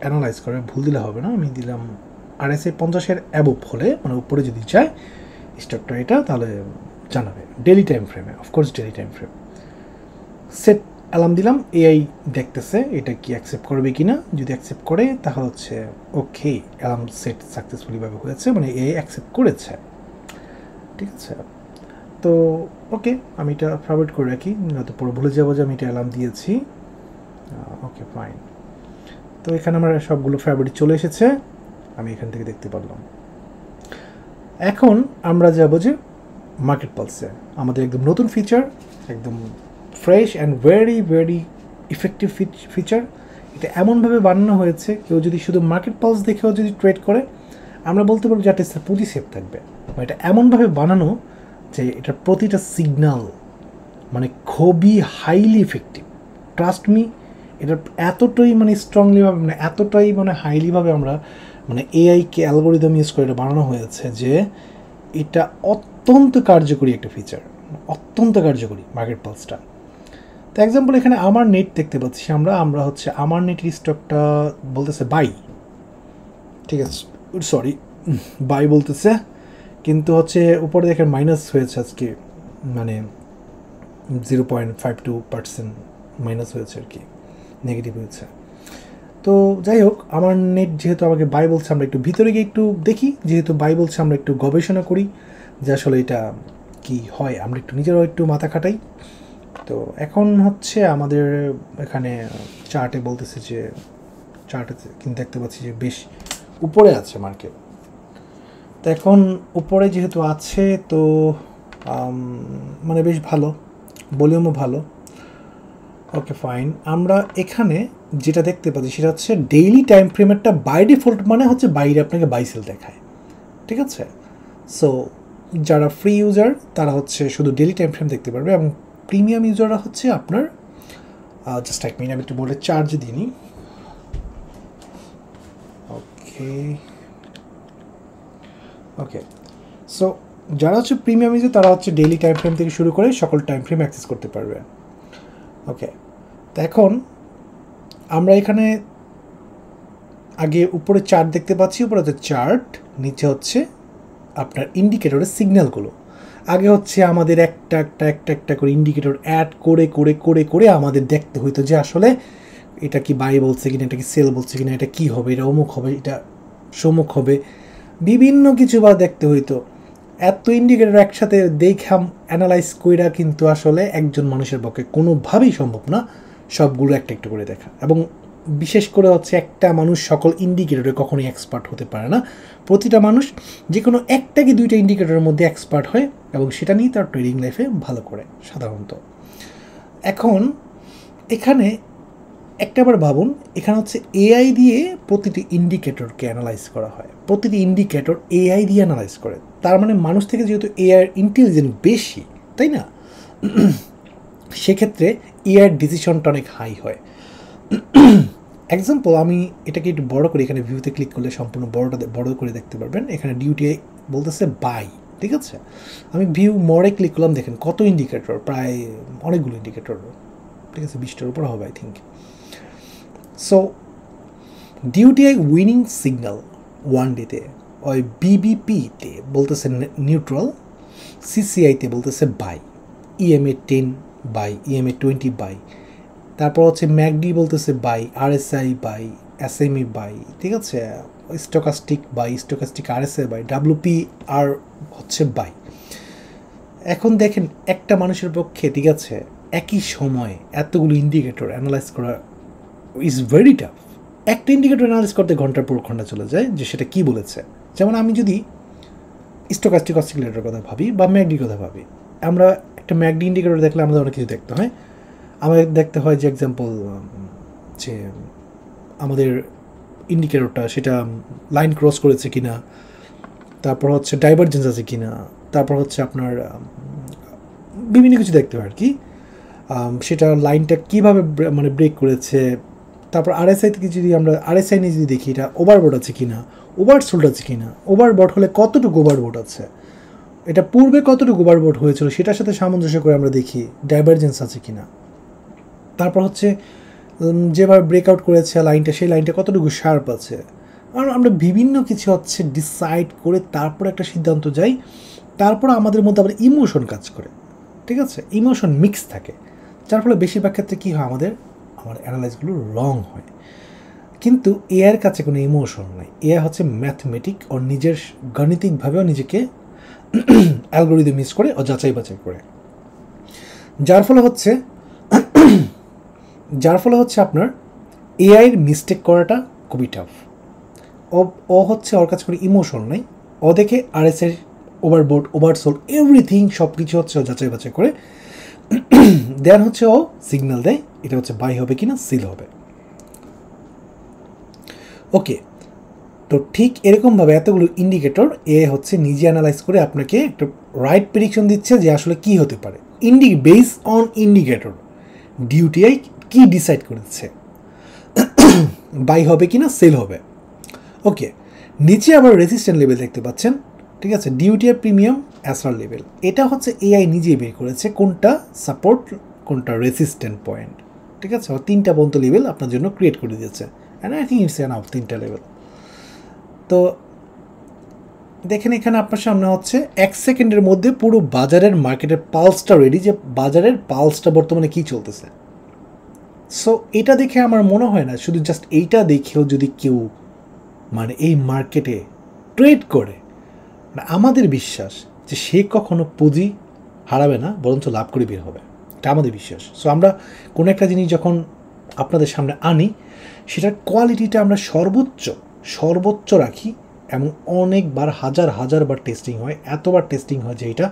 অ্যানালাইজ করে, ভুল দিলে হবে না, আমি দিলাম আরএসআই 50 অ্যাবোভ হলে, মানে উপরে যদি যায় স্টকটা এটা, তাহলে জানাবে ডেলি টাইম ফ্রেমে, of course daily time frame. Set alarm দিলাম, এআই দেখতেছে এটা কি অ্যাকসেপ্ট করবে কি না, যদি অ্যাকসেপ্ট করে তাহলে হচ্ছে ওকে, অ্যালার্ম সেট সাকসেসফুলিভাবে হয়েছে, মানে এআই অ্যাকসেপ্ট করেছে, ঠিক আছে। তো ওকে, আমি এটা ফরওয়ার্ড করে রাখি, নয়তো পরে ভুলে যাবো যে আমি এটা অ্যালার্ম দিয়েছি। ওকে, ফাইন। তো এখানে আমার সবগুলো ফেভারিট চলে এসেছে, আমি এখান থেকে দেখতে পারলাম। এখন আমরা যাবো যে মার্কেট পালসে, আমাদের একদম নতুন ফিচার, একদম fresh and very very effective feature. এটা এমনভাবে বানানো হয়েছে, কেউ যদি শুধু মার্কেট পালস দেখেও যদি ট্রেড করে, আমরা বলতে পারবো যে একটা পুঁজি সেফ থাকবে। এটা এমনভাবে বানানো যে এটার প্রতিটা সিগন্যাল মানে খুবই হাইলি ইফেক্টিভ, ট্রাস্ট মি। এটা এতটাই মানে স্ট্রংলিভাবে, মানে এতটাই মানে হাইলিভাবে আমরা মানে এআইকে অ্যালগোরিদম ইউজ করে এটা বানানো হয়েছে যে এটা অত্যন্ত কার্যকরী একটা ফিচার, অত্যন্ত কার্যকরী মার্কেট পালসটা। তো এক্সাম্পল এখানে আমার নেট দেখতে পাচ্ছি, আমরা হচ্ছে আমার নেটের স্টকটা বলতেছে বাই, ঠিক আছে, সরি বাই বলতেছে, কিন্তু হচ্ছে উপরে দেখেন মাইনাস হয়েছে আজকে, মানে 0.52% মাইনাস হয়েছে আর কি, নেগেটিভ হয়েছে। তো যাই হোক, আমার নেট যেহেতু আমাকে বাই বলছে, আমরা একটু ভিতরে গিয়ে একটু দেখি, যেহেতু বাই বলছে আমরা একটু গবেষণা করি যে আসলে এটা কি হয়, আমরা একটু নিজেরাও একটু মাথা খাটাই। তো এখন হচ্ছে আমাদের এখানে চার্টে বলতেছে যে, চার্টে কিন্তু দেখতে পাচ্ছি যে বেশ উপরে আছে মার্কেট। তো এখন উপরে যেহেতু আছে তো মানে বেশ ভালো, ভলিউমও ভালো। ওকে, ফাইন। আমরা এখানে যেটা দেখতে পাচ্ছি সেটা হচ্ছে ডেইলি টাইম ফ্রেমেরটা বাই ডিফল্ট মানে হচ্ছে বাইরে আপনাকে বাই সেল দেখায়, ঠিক আছে। সো যারা ফ্রি ইউজার তারা হচ্ছে শুধু ডেইলি টাইম ফ্রেম দেখতে পারবে, এবং প্রিমিয়াম ইউজাররা হচ্ছে আপনার জাস্ট এক মিনিট আমি একটু বোর্ডে চার্জ দিই নি। ওকে, সো যারা হচ্ছে প্রিমিয়াম ইউজার তারা হচ্ছে ডেইলি টাইম ফ্রেম থেকে শুরু করে সকল টাইম ফ্রেম অ্যাক্সেস করতে পারবে। ওকে, তো এখন আমরা এখানে আগে উপরে চার্ট দেখতে পাচ্ছি, উপরে হচ্ছে চার্ট, নিচে হচ্ছে আপনার ইন্ডিকেটরের সিগন্যালগুলো। আগে হচ্ছে আমাদের একটা করে ইন্ডিকেটর অ্যাড করে করে করে করে আমাদের দেখতে হইতো যে আসলে এটা কি বাই বলছে কিনা, এটা কি সেল বলছে কিনা, এটা কি হবে, এটা অমুক হবে, এটা সমুখ হবে, বিভিন্ন কিছু বা দেখতে হইতো। এত ইন্ডিকেটর একসাথে দেখাম অ্যানালাইজ কইরা কিন্তু আসলে একজন মানুষের পক্ষে কোনোভাবেই সম্ভব না সবগুলো একটা একটু করে দেখা, এবং বিশেষ করে হচ্ছে একটা মানুষ সকল ইন্ডিকেটরে কখনোই এক্সপার্ট হতে পারে না। প্রতিটা মানুষ যে কোনো একটা কি দুইটা ইন্ডিকেটরের মধ্যে এক্সপার্ট হয় এবং সেটা নিয়ে তার ট্রেডিং লাইফে ভালো করে সাধারণত। এখন এখানে একটা আবার ভাবুন, এখানে হচ্ছে এআই দিয়ে প্রতিটি ইন্ডিকেটরকে অ্যানালাইজ করা হয়, প্রতিটি ইন্ডিকেটর এআই দিয়ে অ্যানালাইজ করে। তার মানে মানুষ থেকে যেহেতু এআইয়ের ইন্টেলিজেন্স বেশি, তাই না, সেক্ষেত্রে এআইয়ের ডিসিশনটা অনেক হাই হয়। এক্সাম্পল, আমি এটাকে একটু বড় করে, এখানে ভিউতে ক্লিক করলে সম্পূর্ণ বড় করে দেখতে পারবেন। এখানে ডিউটিআই বলতেছে বাই, ঠিক আছে। আমি ভিউ মোড়ে ক্লিক করলাম, দেখেন কত ইন্ডিকেটর, প্রায় অনেকগুলো ইন্ডিকেটর, ঠিক আছে, 20টার উপর হবে আই থিঙ্ক। সো ডিউটিআই উইনিং সিগন্যাল ওয়ান ডেতে, ওই বিবিপিতে বলতেছে নিউট্রাল, সিসিআইতে বলতেছে buy, EMA 10 buy, EMA 20 buy, তারপর হচ্ছে ম্যাকডি বলতেছে buy, RSI buy, SME buy, ঠিক আছে, stochastic buy, stochastic RSI buy, WP আর হচ্ছে বাই। এখন দেখেন একটা মানুষের পক্ষে, ঠিক আছে, একই সময়ে এতগুলো ইন্ডিকেটর অ্যানালাইজ করা ইজ ভেরি টাফ। একটা ইন্ডিকেটর অ্যানালাইজ করতে ঘন্টার পর ঘন্টা চলে যায়, যে সেটা কী বলেছে। যেমন আমি যদি স্টকাস্টিক অসিলেটরের কথা ভাবি বা ম্যাকডির কথা ভাবি, আমরা একটা ম্যাকডি ইন্ডিকেটর দেখলে আমাদের অনেক কিছু দেখতে হয়। আমাদের দেখতে হয় যে এক্সাম্পল, যে আমাদের ইন্ডিকেটরটা সেটা লাইন ক্রস করেছে কিনা, তারপর হচ্ছে ডাইভারজেন্স আছে কিনা, তারপর হচ্ছে আপনার বিভিন্ন কিছু দেখতে হয় আর কি, সেটা লাইনটা কীভাবে মানে ব্রেক করেছে। তারপর আরএসআই থেকে যদি আমরা আরএসআই নিয়ে যদি দেখি, এটা ওভারবোর্ড আছে কিনা, ওভারসোল্ড আছে কিনা, ওভারবোর্ড হলে কতটুকু ওভারবোর্ড আছে, এটা পূর্বে কতটুকু ওভারবোর্ড হয়েছিল সেটার সাথে সামঞ্জস্য করে আমরা দেখি ডাইভারজেন্স আছে কিনা। তারপর হচ্ছে যেভাবে ব্রেকআউট করেছে লাইনটা, সেই লাইনটা কতটুকু শার্প আছে। আমরা বিভিন্ন কিছু হচ্ছে ডিসাইড করে তারপর একটা সিদ্ধান্ত যাই। তারপর আমাদের মধ্যে আবার ইমোশন কাজ করে, ঠিক আছে, ইমোশন মিক্স থাকে, যার ফলে বেশিরভাগ ক্ষেত্রে কী হয়, আমার অ্যানালাইসগুলো রং হয়। কিন্তু এআইয়ের কাছে কোনো ইমোশন নাই। এআই হচ্ছে ম্যাথমেটিক, ওর নিজের গাণিতিকভাবেও নিজেকে অ্যালগোরিদম ইউজ করে ও যাচাই বাছাই করে, যার ফলে হচ্ছে আপনার এআইয়ের মিস্টেক করাটা খুবই টাফ। ও হচ্ছে, ওর কাছে কোনো ইমোশন নাই, ও দেখে আরএসএর ওভারবোর্ড, ওভারসোল, এভরিথিং সব কিছু হচ্ছে ও যাচাই বাছাই করে, দেন হচ্ছে ও সিগন্যাল দেয় এটা হচ্ছে বাই হবে কিনা, সিল হবে। ওকে, তো ঠিক এরকমভাবে এতগুলো ইন্ডিকেটর এ হচ্ছে নিজে অ্যানালাইজ করে আপনাকে একটা রাইট প্রেডিকশন দিচ্ছে যে আসলে কি হতে পারে। বেস অন ইন্ডিকেটর ডিউটিআই কি ডিসাইড করেছে, বাই হবে কিনা, সেল হবে। ওকে, নিচে আবার রেজিস্ট্যান্ট লেভেল দেখতে পাচ্ছেন, ঠিক আছে, ডিউটিআই প্রিমিয়াম অ্যাসার লেভেল। এটা হচ্ছে এআই নিজেই বের করেছে কোনটা সাপোর্ট, কোনটা রেজিস্ট্যান্ট পয়েন্ট, ঠিক আছে, 3টা পর্যন্ত লেভেল আপনার জন্য ক্রিয়েট করে দিয়েছে। And I think it's enough 3টা লেভেল। তো দেখেন এখানে আপনার সামনে হচ্ছে 1 সেকেন্ডের মধ্যে পুরো বাজারের মার্কেটের পালসটা রেডি, যে বাজারের পালসটা বর্তমানে কী চলতেছে। সো এটা দেখে আমার মনে হয় না শুধু জাস্ট এইটা দেখেও যদি কেউ মানে এই মার্কেটে ট্রেড করে, আমাদের বিশ্বাস যে সে কখনো পুঁজি হারাবে না, বরঞ্চ লাভ করে বের হবে, এটা আমাদের বিশ্বাস। সো আমরা কোনো একটা জিনিস যখন আপনাদের সামনে আনি, সেটার কোয়ালিটিটা আমরা সর্বোচ্চ রাখি, এবং অনেকবার হাজারবার টেস্টিং হয়, এতবার টেস্টিং হয় যে এটা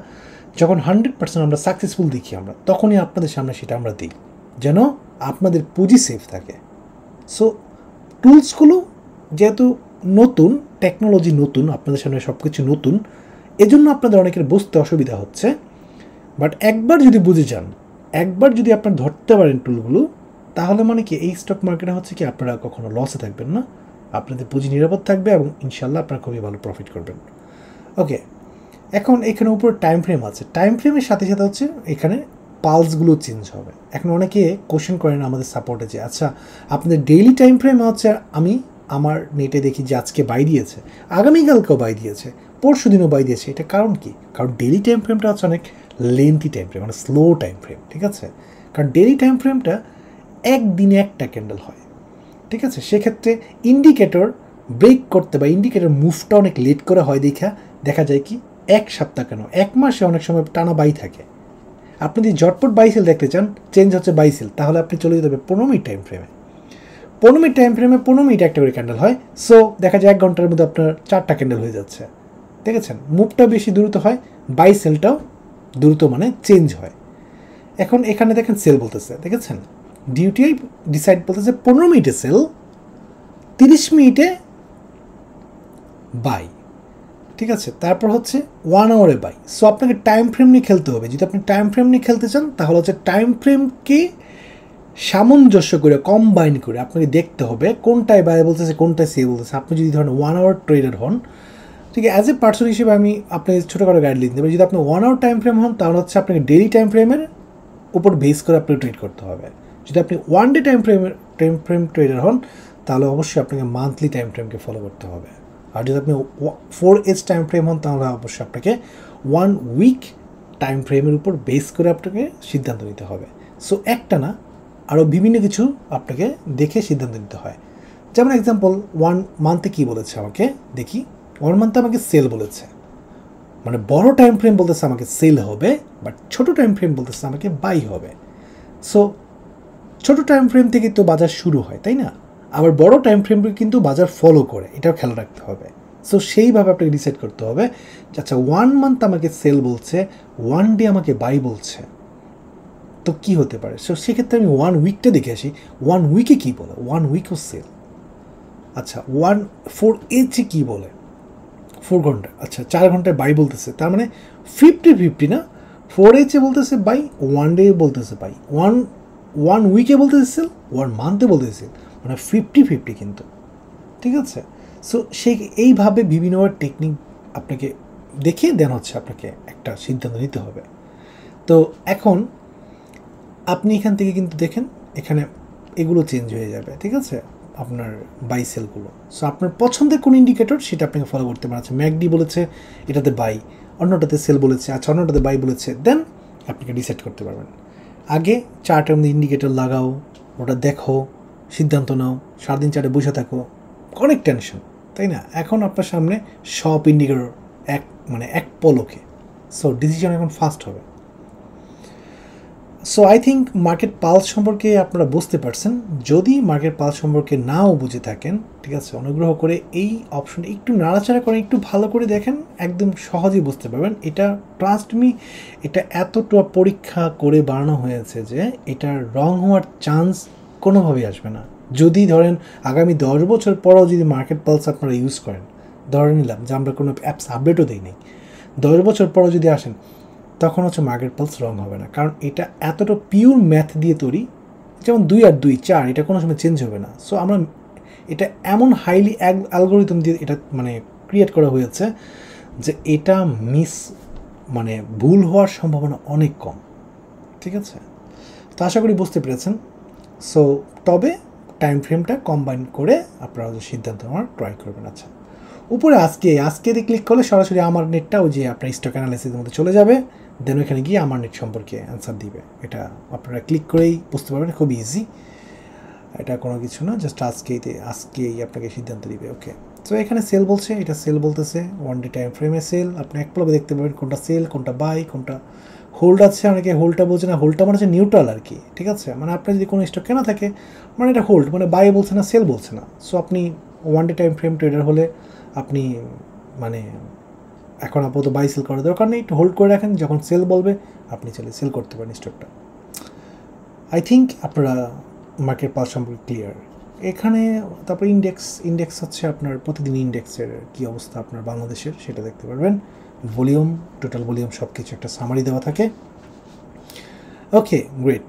যখন 100% আমরা সাকসেসফুল দেখি, আমরা তখনই আপনাদের সামনে সেটা আমরা দিই, যেন আপনাদের পুঁজি সেফ থাকে। সো টুলসগুলো যেহেতু নতুন, টেকনোলজি নতুন, আপনাদের সামনে সব কিছু নতুন, এজন্য আপনাদের অনেকের বুঝতে অসুবিধা হচ্ছে। বাট একবার যদি বুঝে যান, একবার যদি আপনারা ধরতে পারেন টুলগুলো, তাহলে মানে কি এই স্টক মার্কেটে হচ্ছে কি আপনারা কখনো লসে থাকবেন না, আপনাদের পুঁজি নিরাপদ থাকবে এবং ইনশাল্লাহ আপনারা খুবই ভালো প্রফিট করবেন। ওকে, এখন এখানে উপর টাইম ফ্রেম আছে, টাইম ফ্রেমের সাথে সাথে হচ্ছে এখানে পালসগুলো চেঞ্জ হবে। এখন অনেকে কোশ্চেন করেন আমাদের সাপোর্টে যে আচ্ছা আপনাদের ডেইলি টাইম ফ্রেম হচ্ছে, আমি আমার নেটে দেখি যে আজকে বাই দিয়েছে, আগামীকালকেও বাই দিয়েছে, পরশু দিনও বাই দিয়েছে। এটা কারণ কি? কারণ ডেইলি টাইম ফ্রেমটা হচ্ছে অনেক লেন্থি টাইম ফ্রেম, মানে স্লো টাইম ফ্রেম, ঠিক আছে। কারণ ডেইলি টাইম ফ্রেমটা একদিনে একটা ক্যান্ডেল হয়, ঠিক আছে। সেক্ষেত্রে ইন্ডিকেটর ব্রেক করতে বা ইন্ডিকেটর মুভটা অনেক লেট করে হয়, দেখা যায় কি 1 সপ্তাহ কেন 1 মাসে অনেক সময় টানা বাই থাকে। আপনি যদি ঝটপট বাইসেল দেখতে চান, চেঞ্জ হচ্ছে বাইসেল, তাহলে আপনি চলে যেতে হবে 15 মিনিট টাইম ফ্রেমে। 15 মিনিট টাইম ফ্রেমে 15 মিনিট একটা করে ক্যান্ডেল হয়। সো দেখা যায় 1 ঘন্টার মধ্যে আপনার 4টা ক্যান্ডেল হয়ে যাচ্ছে, দেখেছেন। মুভটা বেশি দ্রুত হয়, বাইসেলটাও দ্রুত মানে চেঞ্জ হয়। এখন এখানে দেখেন সেল বলতেছে, দেখেছেন ডিউটিআই ডিসাইড বলতেছে 15 মিনিটে সেল, 30 মিনিটে বাই, ঠিক আছে। তারপর হচ্ছে 1 আওয়ারে বাই। সো আপনাকে টাইম ফ্রেম নিয়ে খেলতে হবে। যদি আপনি টাইম ফ্রেম নিয়ে খেলতে চান তাহলে হচ্ছে টাইম ফ্রেমকে সামঞ্জস্য করে কম্বাইন করে আপনাকে দেখতে হবে কোনটায় বাই বলতেছে কোনটায় সেল বলতেছে। আপনি যদি ধরেন 1 আওয়ার ট্রেডার হন, ঠিক আছে, অ্যাজ এ পার্সন হিসেবে আমি আপনাকে ছোটোখাটো গাইডলাইন দেবো। যদি আপনি 1 আওয়ার টাইম ফ্রেম হন তাহলে হচ্ছে আপনাকে ডেইলি টাইম ফ্রেমের উপর বেস করে আপনাকে ট্রেড করতে হবে। যদি আপনি 1 ডে টাইম ফ্রেম ট্রেডার হন তাহলে অবশ্যই আপনাকে মান্থলি টাইম ফ্রেমকে ফলো করতে হবে। আর যদি আপনি 4H টাইম ফ্রেম হন তাহলে অবশ্যই আপনাকে 1 উইক টাইম ফ্রেমের উপর বেস করে আপনাকে সিদ্ধান্ত নিতে হবে। সো একটা না, আরও বিভিন্ন কিছু আপনাকে দেখে সিদ্ধান্ত নিতে হয়। যেমন এক্সাম্পল 1 মান্থে কী বলেছে আমাকে দেখি। 1 মান্থে আমাকে সেল বলেছে, মানে বড় টাইম ফ্রেম বলতেছে আমাকে সেল হবে, বাট ছোটো টাইম ফ্রেম বলতেছে আমাকে বাই হবে। সো ছোটো টাইম ফ্রেম থেকে তো বাজার শুরু হয়, তাই না? আবার বড় টাইম ফ্রেমকে কিন্তু বাজার ফলো করে, এটাও খেয়াল রাখতে হবে। সো সেইভাবে আপনাকে ডিসাইড করতে হবে যে আচ্ছা 1 মান্থ আমাকে সেল বলছে, 1 ডে আমাকে বাই বলছে, তো কী হতে পারে? সো সেক্ষেত্রে আমি 1 উইকটা দেখে আসি 1 উইকে কী বলে। 1 উইকও সেল। আচ্ছা 4H কী বলে? 4 ঘন্টা, আচ্ছা 4 ঘন্টায় বাই বলতেছে, তার মানে 50-50 না। 4H বলতেছে বাই, 1 ডে বলতেছে বাই, 1 উইকে বলতেছে সেল, 1 মান্থে বলতেছে সেল, মানে 50-50 কিন্তু, ঠিক আছে। সো এইভাবে বিভিন্ন টেকনিক আপনাকে দেখে দেন হচ্ছে আপনাকে একটা সিদ্ধান্ত নিতে হবে। তো এখন আপনি এখান থেকে কিন্তু দেখেন এখানে এগুলো চেঞ্জ হয়ে যাবে, ঠিক আছে, আপনার বাই সেলগুলো। সো আপনার পছন্দের কোন ইন্ডিকেটর সেটা আপনাকে ফলো করতে পারেন। আচ্ছা ম্যাকডি বলেছে এটাতে বাই, অন্যটাতে সেল বলেছে, আচ্ছা অন্যটাতে বাই বলেছে, দেন আপনাকে ডিসাইড করতে পারবেন। আগে চার্টের মধ্যে ইন্ডিকেটর লাগাও, ওটা দেখো, সিদ্ধান্ত নাও, সারাদিন চার্টে বসে থাকো, অনেক টেনশন, তাই না? এখন আপনার সামনে সব ইন্ডিকেটর এক পলকে। সো ডিসিশন এখন ফাস্ট হবে। So I think market pulse সম্পর্কে আপনারা বুঝতে পারছেন। যদি মার্কেট পালস সম্পর্কে নাও বুঝে থাকেন, ঠিক আছে, অনুগ্রহ করে এই অপশনটা একটু নাড়াচাড়া করে একটু ভালো করে দেখেন, একদম সহজেই বুঝতে পারবেন। এটা ট্রাস্ট মি, এটা এতটা পরীক্ষা করে বানানো হয়েছে যে এটার রং হওয়ার চান্স কোনোভাবেই আসবে না। যদি ধরেন আগামী 10 বছর পরও যদি মার্কেট পালস আপনারা ইউজ করেন, ধরে নিলাম যে আমরা কোনো অ্যাপস আপডেটও দিই নি, 10 বছর পরও যদি আসেন, তখন হচ্ছে মার্কেট পালস রং হবে না, কারণ এটা এতটা পিওর ম্যাথ দিয়ে তৈরি। যেমন 2 আর 2 4, এটা কোনো সময় চেঞ্জ হবে না। সো আমরা এটা এমন হাইলি অ্যালগোরিদম দিয়ে এটা ক্রিয়েট করা হয়েছে যে এটা ভুল হওয়ার সম্ভাবনা অনেক কম, ঠিক আছে। তো আশা করি বুঝতে পেরেছেন। সো তবে টাইম ফ্রেমটা কম্বাইন করে আপনারা সিদ্ধান্ত নেওয়ার ট্রাই করবেন। আচ্ছা উপরে আজকে ক্লিক করলে সরাসরি আমার নেটটা ওই যে আপনার স্টক অ্যানালাইসিসের মধ্যে চলে যাবে, দেন ওইখানে গিয়ে আমার নেট সম্পর্কে অ্যান্সার দিবে। এটা আপনারা ক্লিক করেই বুঝতে পারবেন, খুব ইজি, এটা কোনো কিছু না, জাস্ট আজকেই আপনাকে সিদ্ধান্ত দিবে। ওকে, তো এখানে সেল বলছে, এটা সেল বলতেছে 1 ডে টাইম ফ্রেমে সেল। আপনি এক পলকে দেখতে পাবেন কোনটা সেল, কোনটা বাই, কোনটা হোল্ড আছে। অনেকে হোল্ডটা বলছে না, হোল্ডটা মানে হচ্ছে নিউট্রাল আর কি, ঠিক আছে। মানে আপনার যদি কোনো স্টক কেনা থাকে মানে এটা হোল্ড, মানে বাই বলছে না, সেল বলছে না। সো আপনি 1 ডে টাইম ফ্রেম ট্রেডার হলে আপনি এখন আপাতত বাই সেল করার দরকার নেই, একটু হোল্ড করে রাখেন, যখন সেল বলবে আপনি চলে সেল করতে পারেন স্টকটা। আই থিঙ্ক আপনারা মার্কেট পালস সম্পর্কে ক্লিয়ার। এখানে তারপর ইন্ডেক্স হচ্ছে আপনার প্রতিদিন ইন্ডেক্সের কী অবস্থা আপনার বাংলাদেশের সেটা দেখতে পারবেন। ভলিউম, টোটাল ভলিউম সব কিছু একটা সামারি দেওয়া থাকে। Okay great.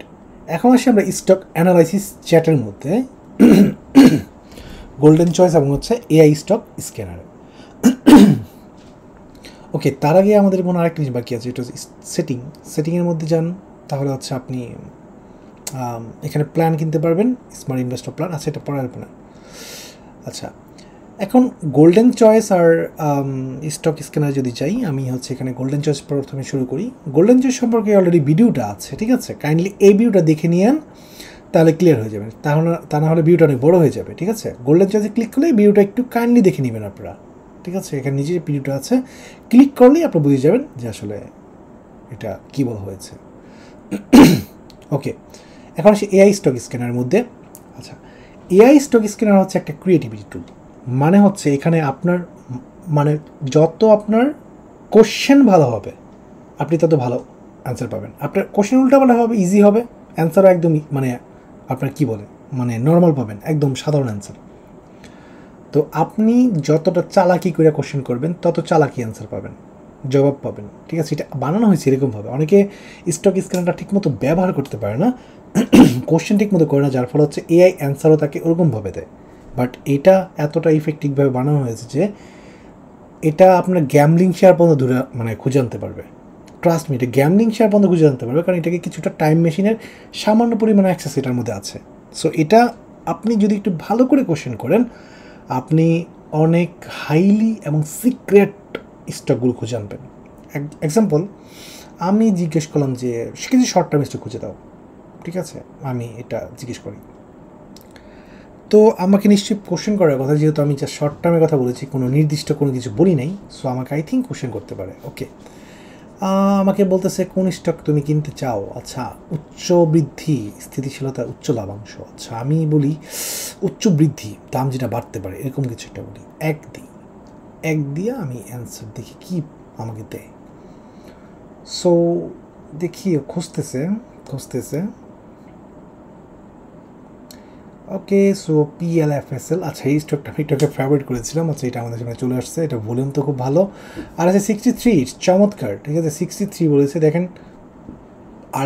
এখন আসি আমরা স্টক অ্যানালাইসিস চ্যাটের মধ্যে গোল্ডেন চয়েস এবং হচ্ছে এআই স্টক স্ক্যানার। ওকে, তার আগে আমাদের মনে আরেকটা জিনিস বাকি আছে, এটা হচ্ছে সেটিংয়ের মধ্যে যান, তাহলে হচ্ছে আপনি এখানে প্ল্যান কিনতে পারবেন, স্মার্ট ইনভেস্টর প্ল্যান। আচ্ছা এটা পড়ার প্ল্যান। আচ্ছা এখন গোল্ডেন চয়েস আর স্টক স্ক্যানার যদি চাই, আমি হচ্ছে এখানে গোল্ডেন চয়েস প্রথমে শুরু করি। গোল্ডেন চয়েস সম্পর্কে অলরেডি ভিডিওটা আছে, ঠিক আছে, কাইন্ডলি এই ভিডিওটা দেখে নিয়েন, তাহলে ক্লিয়ার হয়ে যাবে। তা না হলে ভিডিওটা অনেক বড় হয়ে যাবে, ঠিক আছে। গোল্ডেন চয়েসে ক্লিক করলে ভিডিওটা একটু কাইন্ডলি দেখে নেবেন আপনারা, ঠিক আছে। এখানে নিজের ভিডিওটা আছে, ক্লিক করলেই আপনারা বুঝে যাবেন যে আসলে এটা কী বলা হয়েছে। ওকে, এখন আসি এআই স্টক স্ক্যানারের মধ্যে। আচ্ছা এআই স্টক স্ক্যানার হচ্ছে একটা ক্রিয়েটিভিটি টুল, মানে হচ্ছে এখানে আপনার যত আপনার কোশ্চেন ভালো হবে আপনি তত ভালো অ্যান্সার পাবেন। আপনার কোশ্চেন উল্টা ভালো হবে, ইজি হবে, অ্যান্সারও একদম আপনার কি বলে, মানে নর্মাল পাবেন, একদম সাধারণ অ্যান্সার। তো আপনি যতটা চালাকি করে কোশ্চেন করবেন তত চালাকি অ্যান্সার পাবেন, জবাব পাবেন, ঠিক আছে? এটা বানানো হয়েছে এরকমভাবে। অনেকে স্টক স্ক্যানারটা ঠিকমতো ব্যবহার করতে পারে না, কোশ্চেন ঠিকমতো করে না, যার ফলে হচ্ছে এআই অ্যান্সারও তাকে ওরকমভাবে দেয়। বাট এটা এতটা ইফেক্টিভভাবে বানানো হয়েছে যে এটা আপনার গ্যামলিং শেয়ার পর্যন্ত দূরে মানে খুঁজে আনতে পারবে। ট্রাস্ট মি, এটা গ্যামলিং শেয়ার পর্যন্ত খুঁজে আনতে পারবে, কারণ এটাকে কিছুটা টাইম মেশিনের সামান্য পরিমাণে অ্যাক্সেস এটার মধ্যে আছে। সো এটা আপনি যদি একটু ভালো করে কোশ্চেন করেন, আপনি অনেক হাইলি এবং সিক্রেট স্টকগুলো খুঁজে আনবেন। এক্সাম্পল, আমি জিজ্ঞেস করলাম যে কিছু শর্ট টার্ম স্টক খুঁজে দাও, ঠিক আছে? আমি এটা জিজ্ঞেস করি, তো আমাকে নিশ্চয়ই কোশ্চেন করার কথা, যেহেতু আমি যা শর্ট টার্মের কথা বলেছি, কোনো নির্দিষ্ট কোনো কিছু বলি নাই, সো আমাকে আই থিঙ্ক কোশ্চেন করতে পারে। ওকে, আমাকে বলতেছে কোন স্টক তুমি কিনতে চাও? আচ্ছা, উচ্চ বৃদ্ধি, স্থিতিশীলতা, উচ্চ লাভাংশ। আচ্ছা, আমি বলি উচ্চ বৃদ্ধি, দাম যেটা বাড়তে পারে, এরকম কিছু একটা বলি। এক দিয়ে আমি অ্যান্সার দেখি কি আমাকে দেয়। সো দেখি খুঁজতেছে। ওকে, সো PLFSL, আচ্ছা এই স্টকটা আমি এটাকে ফেভারিট করেছিলাম। আচ্ছা, এটা আমাদের সামনে চলে আসছে, এটা ভলিউম তো খুব ভালো। আর আছে 63, চমৎকার, ঠিক আছে? 63 বলেছে, দেখেন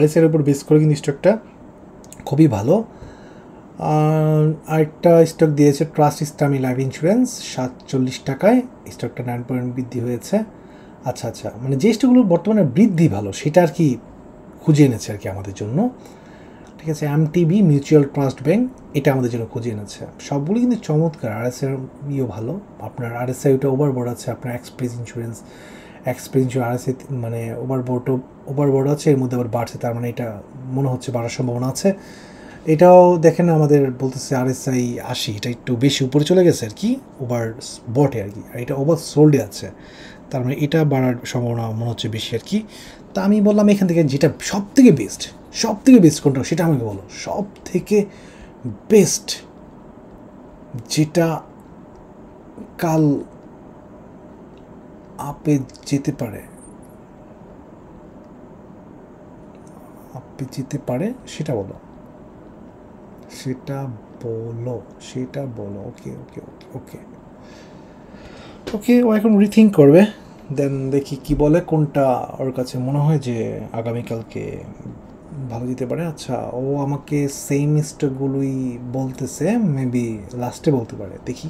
RSI এর উপর বেস করে কিন্তু স্টকটা খুবই ভালো। আরেকটা স্টক দিয়েছে ট্রাস্ট ইসলামী লাইফ ইন্স্যুরেন্স, 47 টাকায়, স্টকটা 9% বৃদ্ধি হয়েছে। আচ্ছা, মানে যে স্টকগুলো বর্তমানে বৃদ্ধি ভালো সেটা আর কি খুঁজে এনেছে আর কি আমাদের জন্য, ঠিক আছে? MTB মিউচুয়াল ট্রাস্ট ব্যাংক, এটা আমাদের জন্য খুঁজে এনেছে। সবগুলো কিন্তু চমৎকার। RSI ইও ভালো, আপনার RSI ওটা ওভারবোর্ড আছে, আপনার এক্সপ্রেস ইন্স্যুরেন্স RSI মানে ওভারবোর্ড আছে, এর মধ্যে আবার বাড়ছে, তার মানে এটা মনে হচ্ছে বাড়ার সম্ভাবনা আছে। এটাও দেখেন আমাদের বলতেছে RSI 80, এটা একটু বেশি উপরে চলে গেছে আর কি, ওভার বটে আর কি, আর এটা ওভার সোল্ডে আছে, তার মানে এটা বাড়ার সম্ভাবনা মনে হচ্ছে বেশি আর কি। তা আমি বললাম এখান থেকে যেটা সব থেকে বেস্ট কোনটা সেটা আমাকে বলো, সব থেকে বেস্ট যেটা কাল আপে যেতে পারে সেটা বলো। ওকে, ও এখন রিথিঙ্ক করবে, দেন দেখি কি বলে, কোনটা ওর কাছে মনে হয় যে আগামীকালকে ভালো দিতে পারে। আচ্ছা, ও আমাকে সেম স্টকগুলোই বলতেছে, মেবি লাস্টে বলতে পারে, দেখি।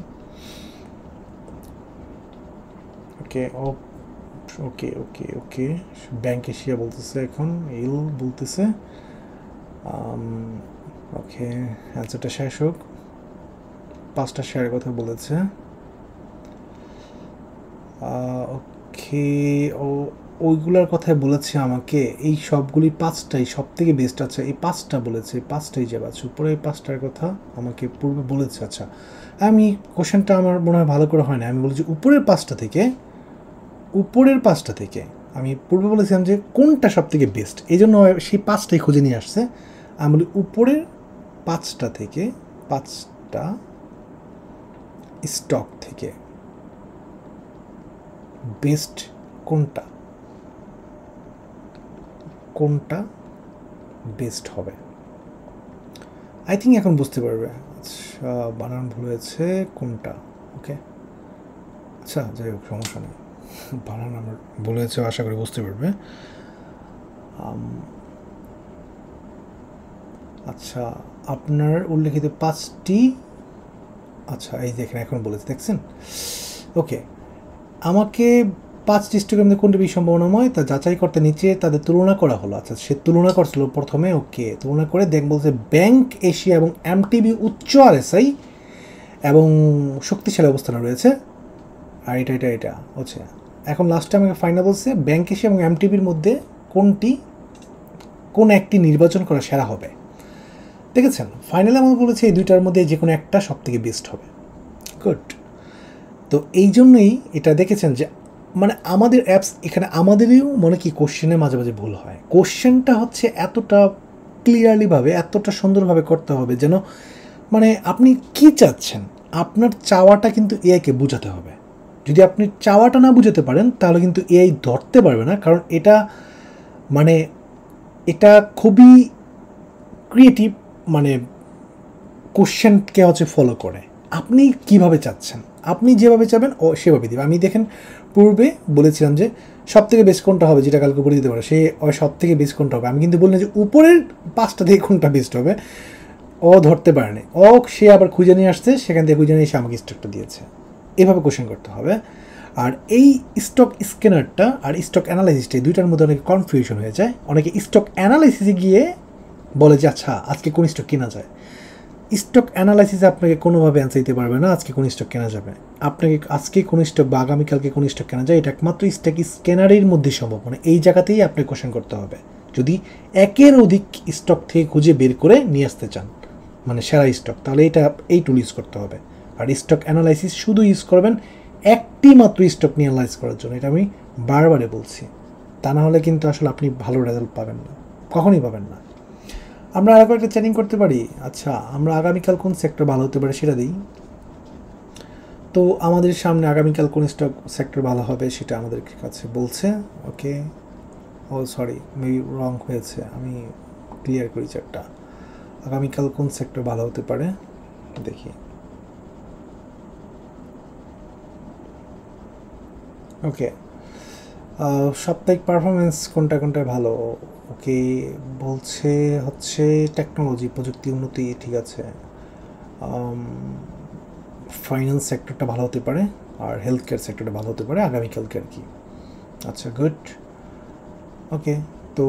ওকে, ব্যাংক এশিয়া বলতেছে, এখন এল বলতেছে। ওকে, অ্যান্সারটা শেষ হোক। 5টা শেয়ারের কথা বলেছে। ওকে, ওইগুলোর কথাই বলেছে আমাকে, এই সবগুলি 5টাই সব থেকে বেস্ট। আচ্ছা, এই 5টা বলেছে, 5টাই যাবে। আচ্ছা, উপরে এই 5টার কথা আমাকে পূর্বে বলেছে। আচ্ছা, আমি কোশ্চেনটা আমার মনে হয় ভালো করে হয় না, আমি বলেছি উপরের 5টা থেকে আমি পূর্বে বলেছিলাম যে কোনটা সব থেকে বেস্ট, এই জন্য সেই 5টাই খুঁজে নিয়ে আসছে। আমি বলি উপরের 5টা থেকে 5টা স্টক থেকে বেস্ট কোনটা বেস্ট হবে। আই থিঙ্ক এখন বুঝতে পারবে। আচ্ছা, বানান ভুল হয়েছে, কোনটা। ওকে, আচ্ছা, যাই হোক, সমস্যা নেই, বানান আমার ভুল হয়েছে, আশা করি বুঝতে পারবে। আচ্ছা, আপনার উল্লেখিত 5টি, আচ্ছা এই দেখেন এখন বলেছে, দেখছেন? ওকে, আমাকে 5টি স্টকের মধ্যে কোনটি বেশি সম্ভাবনাময় তা যাচাই করতে নিচে তাদের তুলনা করা হলো। আচ্ছা, সে তুলনা করছিল প্রথমে। ওকে, তুলনা করে দেখ বলছে ব্যাংক এশিয়া এবং MTB উচ্চ RSI এবং শক্তিশালী অবস্থানে রয়েছে, আর এটা হচ্ছে। এখন লাস্টে আমাকে ফাইনাল বলছে ব্যাংক এশিয়া এবং MTBর মধ্যে কোন একটি নির্বাচন করা সেরা হবে। দেখেছেন, ফাইনালি আমাকে বলেছে এই দুইটার মধ্যে যে কোনো একটা সব থেকে বেস্ট হবে। গুড। তো এই জন্যই এটা দেখেছেন যে মানে আমাদের অ্যাপস, এখানে আমাদেরও মনে কি কোশ্চেনে মাঝে মাঝে ভুল হয়। কোশ্চেনটা হচ্ছে এতটা ক্লিয়ারলিভাবে, এতটা সুন্দরভাবে করতে হবে যেন মানে আপনি কি চাচ্ছেন, আপনার চাওয়াটা কিন্তু এআইকে বোঝাতে হবে। যদি আপনি চাওয়াটা না বুঝাতে পারেন তাহলে কিন্তু এআই ধরতে পারবে না, কারণ এটা খুবই ক্রিয়েটিভ, মানে কোশ্চেনকে হচ্ছে ফলো করে। আপনি কিভাবে চাচ্ছেন, আপনি যেভাবে চাবেন ও সেভাবে দেবে। আমি দেখেন পূর্বে বলেছিলাম যে সব থেকে বেস্ট কোনটা হবে, যেটা কালকে বলে দিতে পারে সে সব থেকে বেস্ট কোনটা হবে। আমি কিন্তু বললাম যে উপরের 5টা থেকে কোনটা বেস্ট হবে, ও ধরতে পারেনি, সে আবার খুঁজে নিয়ে আসছে, সেখান থেকে খুঁজে নিয়ে এসে আমাকে স্টকটা দিয়েছে। এভাবে কোশ্চেন করতে হবে। আর এই স্টক স্ক্যানারটা আর স্টক অ্যানালাইসিসটা দুইটার মধ্যে অনেক কনফিউশন হয়ে যায়। অনেকে স্টক অ্যানালাইসিসে গিয়ে বলে যে আচ্ছা আজকে কোন স্টক কেনা যায়। স্টক অ্যানালাইসিসে আপনাকে কোনোভাবে অ্যান্সার দিতে পারবে না আজকে কোন স্টক কেনা যাবে, আপনাকে আজকে কোন স্টক বা আগামীকালকে কোন স্টক কেনা যায়, এটা একমাত্র স্টক স্ক্যানারের মধ্যে সম্ভব। মানে এই জায়গাতেই আপনাকে কোশ্চেন করতে হবে যদি একের অধিক স্টক থেকে খুঁজে বের করে নিয়ে আসতে চান, মানে সেরা স্টক, তাহলে এই টুল ইউজ করতে হবে। আর স্টক অ্যানালাইসিস শুধু ইউজ করবেন একটি মাত্র স্টক নিয়ে অ্যানালাইজ করার জন্য, এটা আমি বারবারে বলছি। তা না হলে কিন্তু আসলে আপনি ভালো রেজাল্ট পাবেন না, কখনই পাবেন না। আমরা আরেকবার একটা চ্যাটিং করতে পারি। আচ্ছা, আমরা আগামীকাল কোন সেক্টর ভালো হতে পারে সেটা দিই। তো আমাদের সামনে আগামীকাল কোন স্টক সেক্টর ভালো হবে সেটা আমাদের কাছে বলছে। ওকে, ও সরি, মেবি রং হয়েছে, আমি ক্লিয়ার করি চ্যাটটা। আগামীকাল কোন সেক্টর ভালো হতে পারে দেখি। ওকে, সাপ্তাহিক পারফরমেন্স কোনটা কোনটা ভালো, ওকে বলছে হচ্ছে টেকনোলজি, প্রযুক্তি উন্নতি, ঠিক আছে। ফাইন্যান্স সেক্টরটা ভালো হতে পারে আর হেলথ কেয়ার সেক্টরটা ভালো হতে পারে আগামীকালকে আর কি। আচ্ছা, গুড। ওকে, তো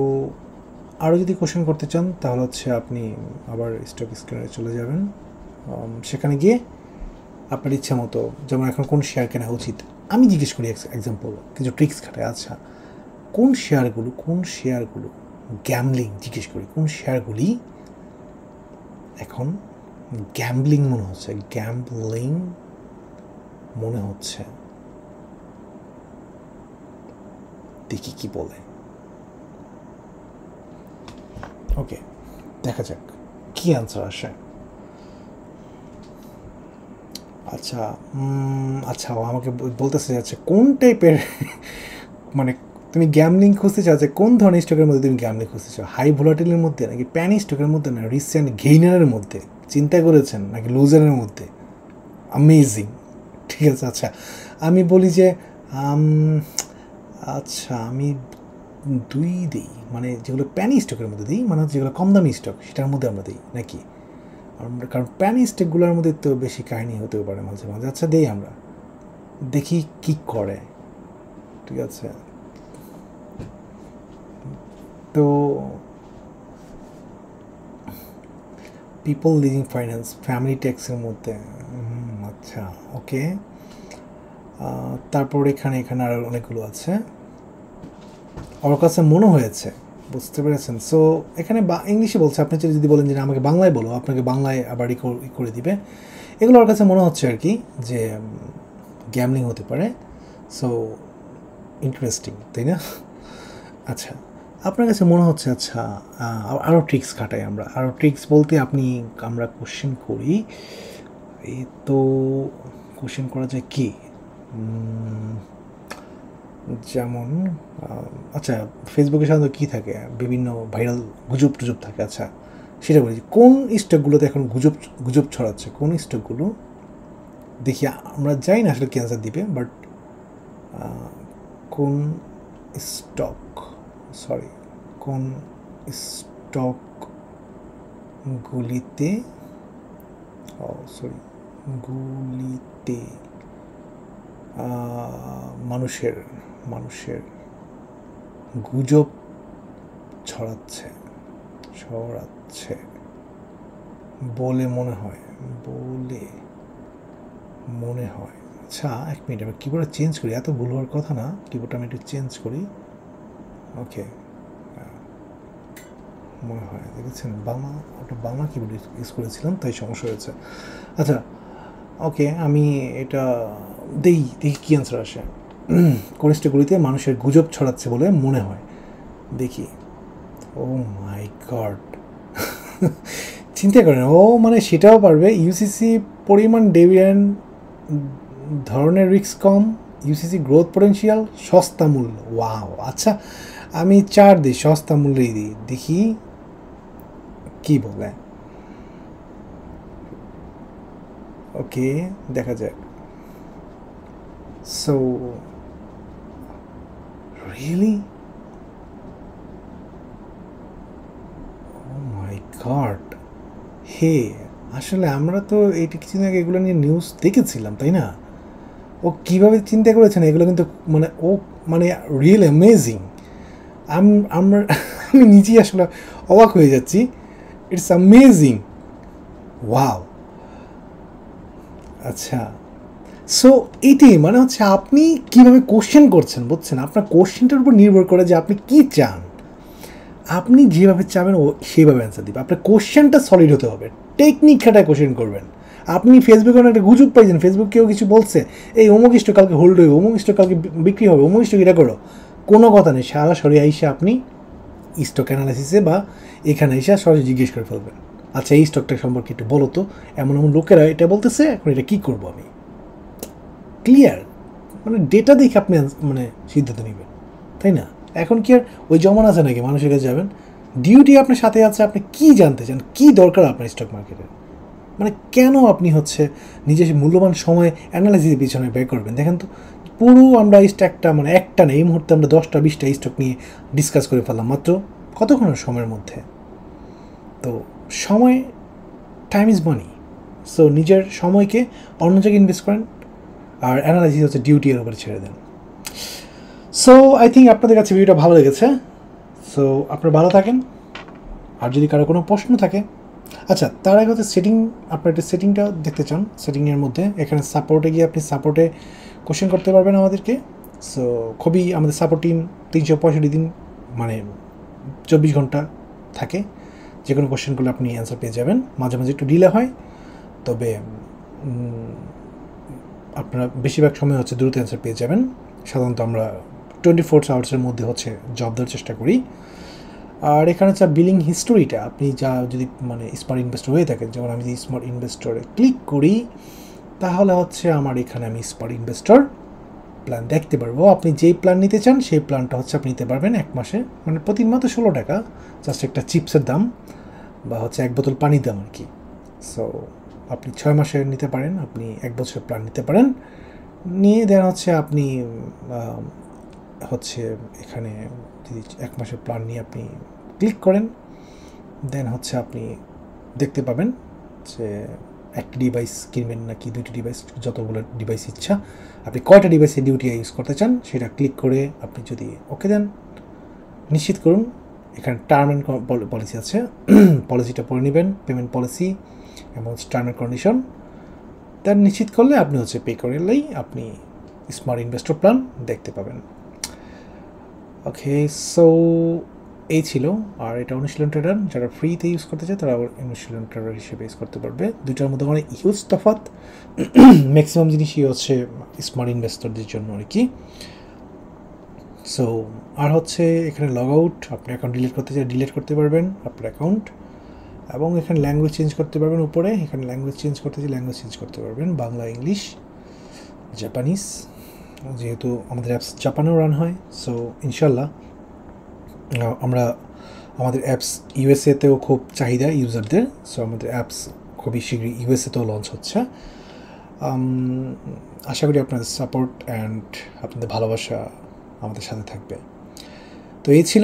আরও যদি কোশ্চেন করতে চান তাহলে হচ্ছে আপনি আবার স্টক স্ক্যানারে চলে যাবেন। সেখানে গিয়ে আপনার ইচ্ছা মতো, যেমন এখন কোন শেয়ার কেনা উচিত আমি জিজ্ঞেস করি, এক্সাম্পল কিছু ট্রিক্স খাটাই। আচ্ছা, কোন শেয়ারগুলো গ্যামলিং জিজ্ঞেস করি, কোন শেয়ারগুলি এখন গ্যাম্বলিং মনে হচ্ছে, দেখি কি বলে। ওকে, দেখা যাক কি অ্যান্সার আসে। আচ্ছা আচ্ছা, ও আমাকে বলতেছে আচ্ছা কোন টাইপের মানে তুমি গ্যামলিং খুঁজতে চাও, যে কোন ধরনের স্টকের মধ্যে তুমি গ্যামলিং খুঁজতে চাও, হাই ভোলাটিলের মধ্যে নাকি প্যানি স্টকের মধ্যে, না রিসেন্ট গেইনারের মধ্যে চিন্তা করেছেন, নাকি লুজারের মধ্যে? অ্যামেজিং, ঠিক আছে। আচ্ছা, আমি বলি যে আচ্ছা আমি দুই দিই, মানে যেগুলো প্যানি স্টকের মধ্যে দিই, মানে যেগুলো কম দামি স্টক সেটার মধ্যে আমরা দিই নাকি, কারণ প্যানি স্টকগুলোর মধ্যে তো বেশি কাহিনী হতেও পারে মাঝে মাঝে। আচ্ছা, দেই আমরা, দেখি কি করে, ঠিক আছে। তো পিপল লিজিং ফাইন্যান্স, ফ্যামিলি ট্যাক্সের মধ্যে, আচ্ছা ওকে। তারপর এখানে আরও অনেকগুলো আছে, ওর কাছে মনে হয়েছে, বুঝতে পেরেছেন। সো এখানে ইংলিশে বলছে, আপনি যদি বলেন যে আমাকে বাংলায় বলো, আপনাকে বাংলায় আবার করে দিবে। এগুলো ওর কাছে মনে হচ্ছে আর কি যে গ্যামলিং হতে পারে। সো ইন্টারেস্টিং, তাই না? আচ্ছা, আপনার কাছে মনে হচ্ছে, আচ্ছা আরও ট্রিক্স খাটাই আমরা। আরও ট্রিক্স বলতে আমরা কোশ্চেন করি, এই তো কোশ্চেন করা যায় কি, যেমন আচ্ছা ফেসবুকে সাধারণত কী থাকে, বিভিন্ন ভাইরাল গুজব টুজব থাকে। আচ্ছা, সেটা বলি, কোন স্টকগুলোতে এখন গুজব ছড়াচ্ছে, কোন স্টকগুলো, দেখি আমরা যাই না আসলে ক্যান্সার দিবে, বাট কোন স্টকগুলিতে মানুষের গুজব ছড়াচ্ছে বলে মনে হয়। আচ্ছা, এক মিনিট, আমি কিবোর্ডটা চেঞ্জ করি, এত ভুল হওয়ার কথা না, কিবোর্ডটা আমি একটু চেঞ্জ করি। ওকে, মনে হয় দেখেছেন বাংলা কিবোর্ড ইউজ করেছিলাম, তাই সমস্যা হয়েছে। আচ্ছা ওকে, আমি এটা দেখি কী অ্যান্সার আসে। কোন স্টকগুলিতে মানুষের গুজব ছড়াচ্ছে বলে মনে হয়, দেখি। ও মাই গড, চিন্তা করেন, মানে সেটাও পারবে। ইউসিসি পরিমাণ ডিভিডেন্ড, ধরনের রিস্ক কম, ইউসিসি গ্রোথ পোটেনশিয়াল, সস্তা মূল্য। ওয়াও, আচ্ছা আমি 4 দিই, সস্তা মূল্যেই দিই, দেখি কি বলে। ওকে, দেখা যাক। সো রিয়েলি, ও মাই গড, হে, আসলে আমরা তো এইটা কিছুদিন আগে এগুলো নিয়ে নিউজ দেখেছিলাম, তাই না? ও কীভাবে চিন্তা করেছেন এগুলো, কিন্তু মানে ও মানে রিয়েল অ্যামেজিং। আমরা আমি নিজেই আসলে অবাক হয়ে যাচ্ছি। It's amazing, wow. আচ্ছা, সো এইটাই মানে হচ্ছে আপনি কীভাবে কোশ্চেন করছেন, বুঝছেন? আপনার কোশ্চেনটার উপর নির্ভর করে যে আপনি কী চান। আপনি যেভাবে চাবেন ও সেইভাবে অ্যান্সার দিবে। আপনার কোশ্চেনটা সলিড হতে হবে, টেকনিক খাটায় কোশ্চেন করবেন। আপনি ফেসবুকে একটা গুজব পাইছেন, ফেসবুক কেউ কিছু বলছে, এই অমুক স্টক কালকে হোল্ড হইব, অমুক স্টক কালকে বিক্রি হবে, অমুক স্টক এটা করো, কোনো কথা নেই। সরাসরি আইসা আপনি স্টক অ্যানালাইসিসে বা এখানে এসে সরাসরি জিজ্ঞেস করে ফেলবেন, আচ্ছা এই স্টকটা সম্পর্কে একটু বলো তো, এমন এমন লোকেরা এটা বলতেছে, এখন এটা কী করবো আমি। ক্লিয়ার, মানে ডেটা দেখে আপনি মানে সিদ্ধান্ত নেবেন, তাই না? এখন কি আর ওই জমান আছে নাকি মানুষের কাছে যাবেন? ডিউটি আপনার সাথে আছে, আপনি কি জানতে চান, কি দরকার আপনার স্টক মার্কেটে, মানে কেন আপনি হচ্ছে নিজের মূল্যবান সময় অ্যানালাইসিসের পিছনে ব্যয় করবেন? দেখেন তো, পুরো আমরা স্টকটা মানে একটা না, এই মুহূর্তে আমরা 10টা-20টা স্টক নিয়ে ডিসকাস করে ফেললাম মাত্র কতক্ষণের সময়ের মধ্যে। তো সময়, টাইম ইজ মানি। সো নিজের সময়কে অন্য জায়গায় ইনভেস্ট করেন, আর অ্যানালাইসিস হচ্ছে ডিউটি এর উপরে ছেড়ে দেন। সো আই থিঙ্ক আপনাদের কাছে ভিডিওটা ভালো লেগেছে। সো আপনারা ভালো থাকেন, আর যদি কারো কোনো প্রশ্ন থাকে, আচ্ছা তার আগে হচ্ছে সেটিং, আপনার একটা সেটিংটা দেখতে চান, সেটিংয়ের মধ্যে এখানে সাপোর্টে গিয়ে আপনি সাপোর্টে কোশ্চেন করতে পারবেন আমাদেরকে। সো খুবই আমাদের সাপোর্ট টিম 365 দিন মানে 24 ঘন্টা থাকে, যে কোনো কোশ্চেন করলে আপনি অ্যান্সার পেয়ে যাবেন। মাঝে মাঝে একটু ডিলে হয়, তবে আপনারা বেশিরভাগ সময় হচ্ছে দ্রুত অ্যান্সার পেয়ে যাবেন। সাধারণত আমরা 24 আওয়ার্সের মধ্যে হচ্ছে জব দেওয়ার চেষ্টা করি। আর এখানে হচ্ছে বিলিং হিস্টোরিটা, আপনি যা যদি মানে স্মার্ট ইনভেস্টর হয়ে থাকেন, যেমন আমি যদি স্মার্ট ইনভেস্টরে ক্লিক করি, তাহলে হচ্ছে আমার এখানে আমি স্মার্ট ইনভেস্টর প্ল্যান দেখতে পারবো। আপনি যেই প্ল্যান নিতে চান সেই প্ল্যানটা হচ্ছে আপনি নিতে পারবেন 1 মাসে, মানে প্রতি মাসে 16 টাকা, জাস্ট একটা চিপসের দাম বা হচ্ছে 1 বোতল পানির দাম আর কি। সো আপনি 6 মাসের নিতে পারেন, আপনি 1 বছরের প্ল্যান নিতে পারেন, নিয়ে দেন হচ্ছে আপনি হচ্ছে এখানে যদি 1 মাসের প্ল্যান নিয়ে আপনি ক্লিক করেন, দেন হচ্ছে আপনি দেখতে পাবেন যে একটা ডিভাইস কিনবেন নাকি 2টি ডিভাইস, যতগুলো ডিভাইস ইচ্ছা, আপনি কয়টা ডিভাইসে ডিউটি ইউজ করতে চান সেটা ক্লিক করে আপনি যদি ওকে দেন, নিশ্চিত করুন এখানে টার্ম অ্যান্ড পলিসি আছে, পলিসিটা পড়ে নেবেন, পেমেন্ট পলিসি এবং টার্ম অ্যান্ড কন্ডিশন, দেন নিশ্চিত করলে আপনি হচ্ছে পে করলেই আপনি স্মার্ট ইনভেস্টর প্ল্যান দেখতে পাবেন। ওকে, সো এই ছিল। আর এটা অনুশীলন ট্রেডার, যারা ফ্রিতে ইউজ করতে চায় তারা অনুশীলন ট্রেডার হিসেবে ইউজ করতে পারবে। দুইটার মধ্যে অনেক হিউজ তফাৎ, ম্যাক্সিমাম জিনিসই হচ্ছে স্মার্ট ইনভেস্টরদের জন্য আর কি। সো আর হচ্ছে এখানে লগ আউট, আপনি অ্যাকাউন্ট ডিলিট করতে চাই ডিলিট করতে পারবেন আপনার অ্যাকাউন্ট, এবং এখানে ল্যাঙ্গুয়েজ চেঞ্জ করতে পারবেন। উপরে এখানে ল্যাঙ্গুয়েজ চেঞ্জ করতে চাই ল্যাঙ্গুয়েজ চেঞ্জ করতে পারবেন, বাংলা, ইংলিশ, জাপানিজ, যেহেতু আমাদের অ্যাপস জাপানেও রান হয়। সো ইনশাল্লাহ আমরা আমাদের অ্যাপস ইউএসএতেও খুব চাহিদা ইউজারদের, সো আমাদের অ্যাপস খুবই শীঘ্রই ইউএসএতেও লঞ্চ হচ্ছে। আশা করি আপনাদের সাপোর্ট অ্যান্ড আপনাদের ভালোবাসা আমাদের সাথে থাকবে। তো এই ছিল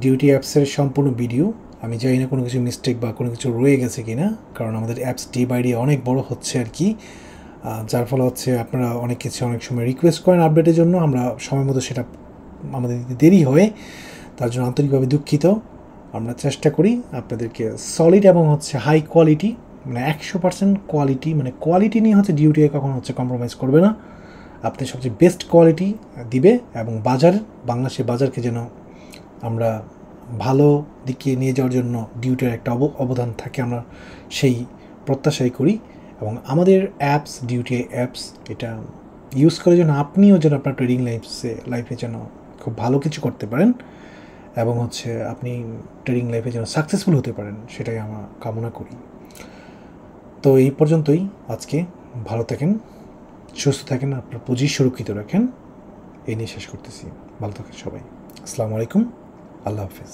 ডিউটি অ্যাপসের সম্পূর্ণ ভিডিও। আমি জানি না কোনো কিছু মিস্টেক বা কোনো কিছু রয়ে গেছে কি না, কারণ আমাদের অ্যাপস ডে বাই ডে অনেক বড় হচ্ছে আর কি, যার ফলে হচ্ছে আপনারা অনেক কিছু অনেক সময় রিকোয়েস্ট করেন আপডেটের জন্য, আমরা সময় মতো সেটা আমাদের দেরি হয়, তার জন্য আন্তরিকভাবে দুঃখিত। আমরা চেষ্টা করি আপনাদেরকে সলিড এবং হচ্ছে হাই কোয়ালিটি, মানে 100% কোয়ালিটি, মানে কোয়ালিটি নিয়ে হচ্ছে ডিউটি কখনো হচ্ছে কম্প্রোমাইজ করবে না, আপনি সবচেয়ে বেস্ট কোয়ালিটি দিবে, এবং বাংলাদেশের বাজারকে যেন আমরা ভালো দিকে নিয়ে যাওয়ার জন্য ডিউটির একটা অবদান থাকে, আমরা সেই প্রত্যাশাই করি। এবং আমাদের অ্যাপস, ডিউটি অ্যাপস, এটা ইউজ করে যেন আপনিও যেন আপনার ট্রেডিং লাইফে যেন খুব ভালো কিছু করতে পারেন, এবং হচ্ছে আপনি ট্রেডিং লাইফে যেন সাকসেসফুল হতে পারেন, সেটাই আমরা কামনা করি। তো এই পর্যন্তই আজকে। ভালো থাকেন, সুস্থ থাকেন, আপনার পুঁজি সুরক্ষিত রাখেন, এই নিয়ে শেষ করতেছি। ভালো থাকেন সবাই। আসসালামু আলাইকুম, আল্লাহ হাফেজ।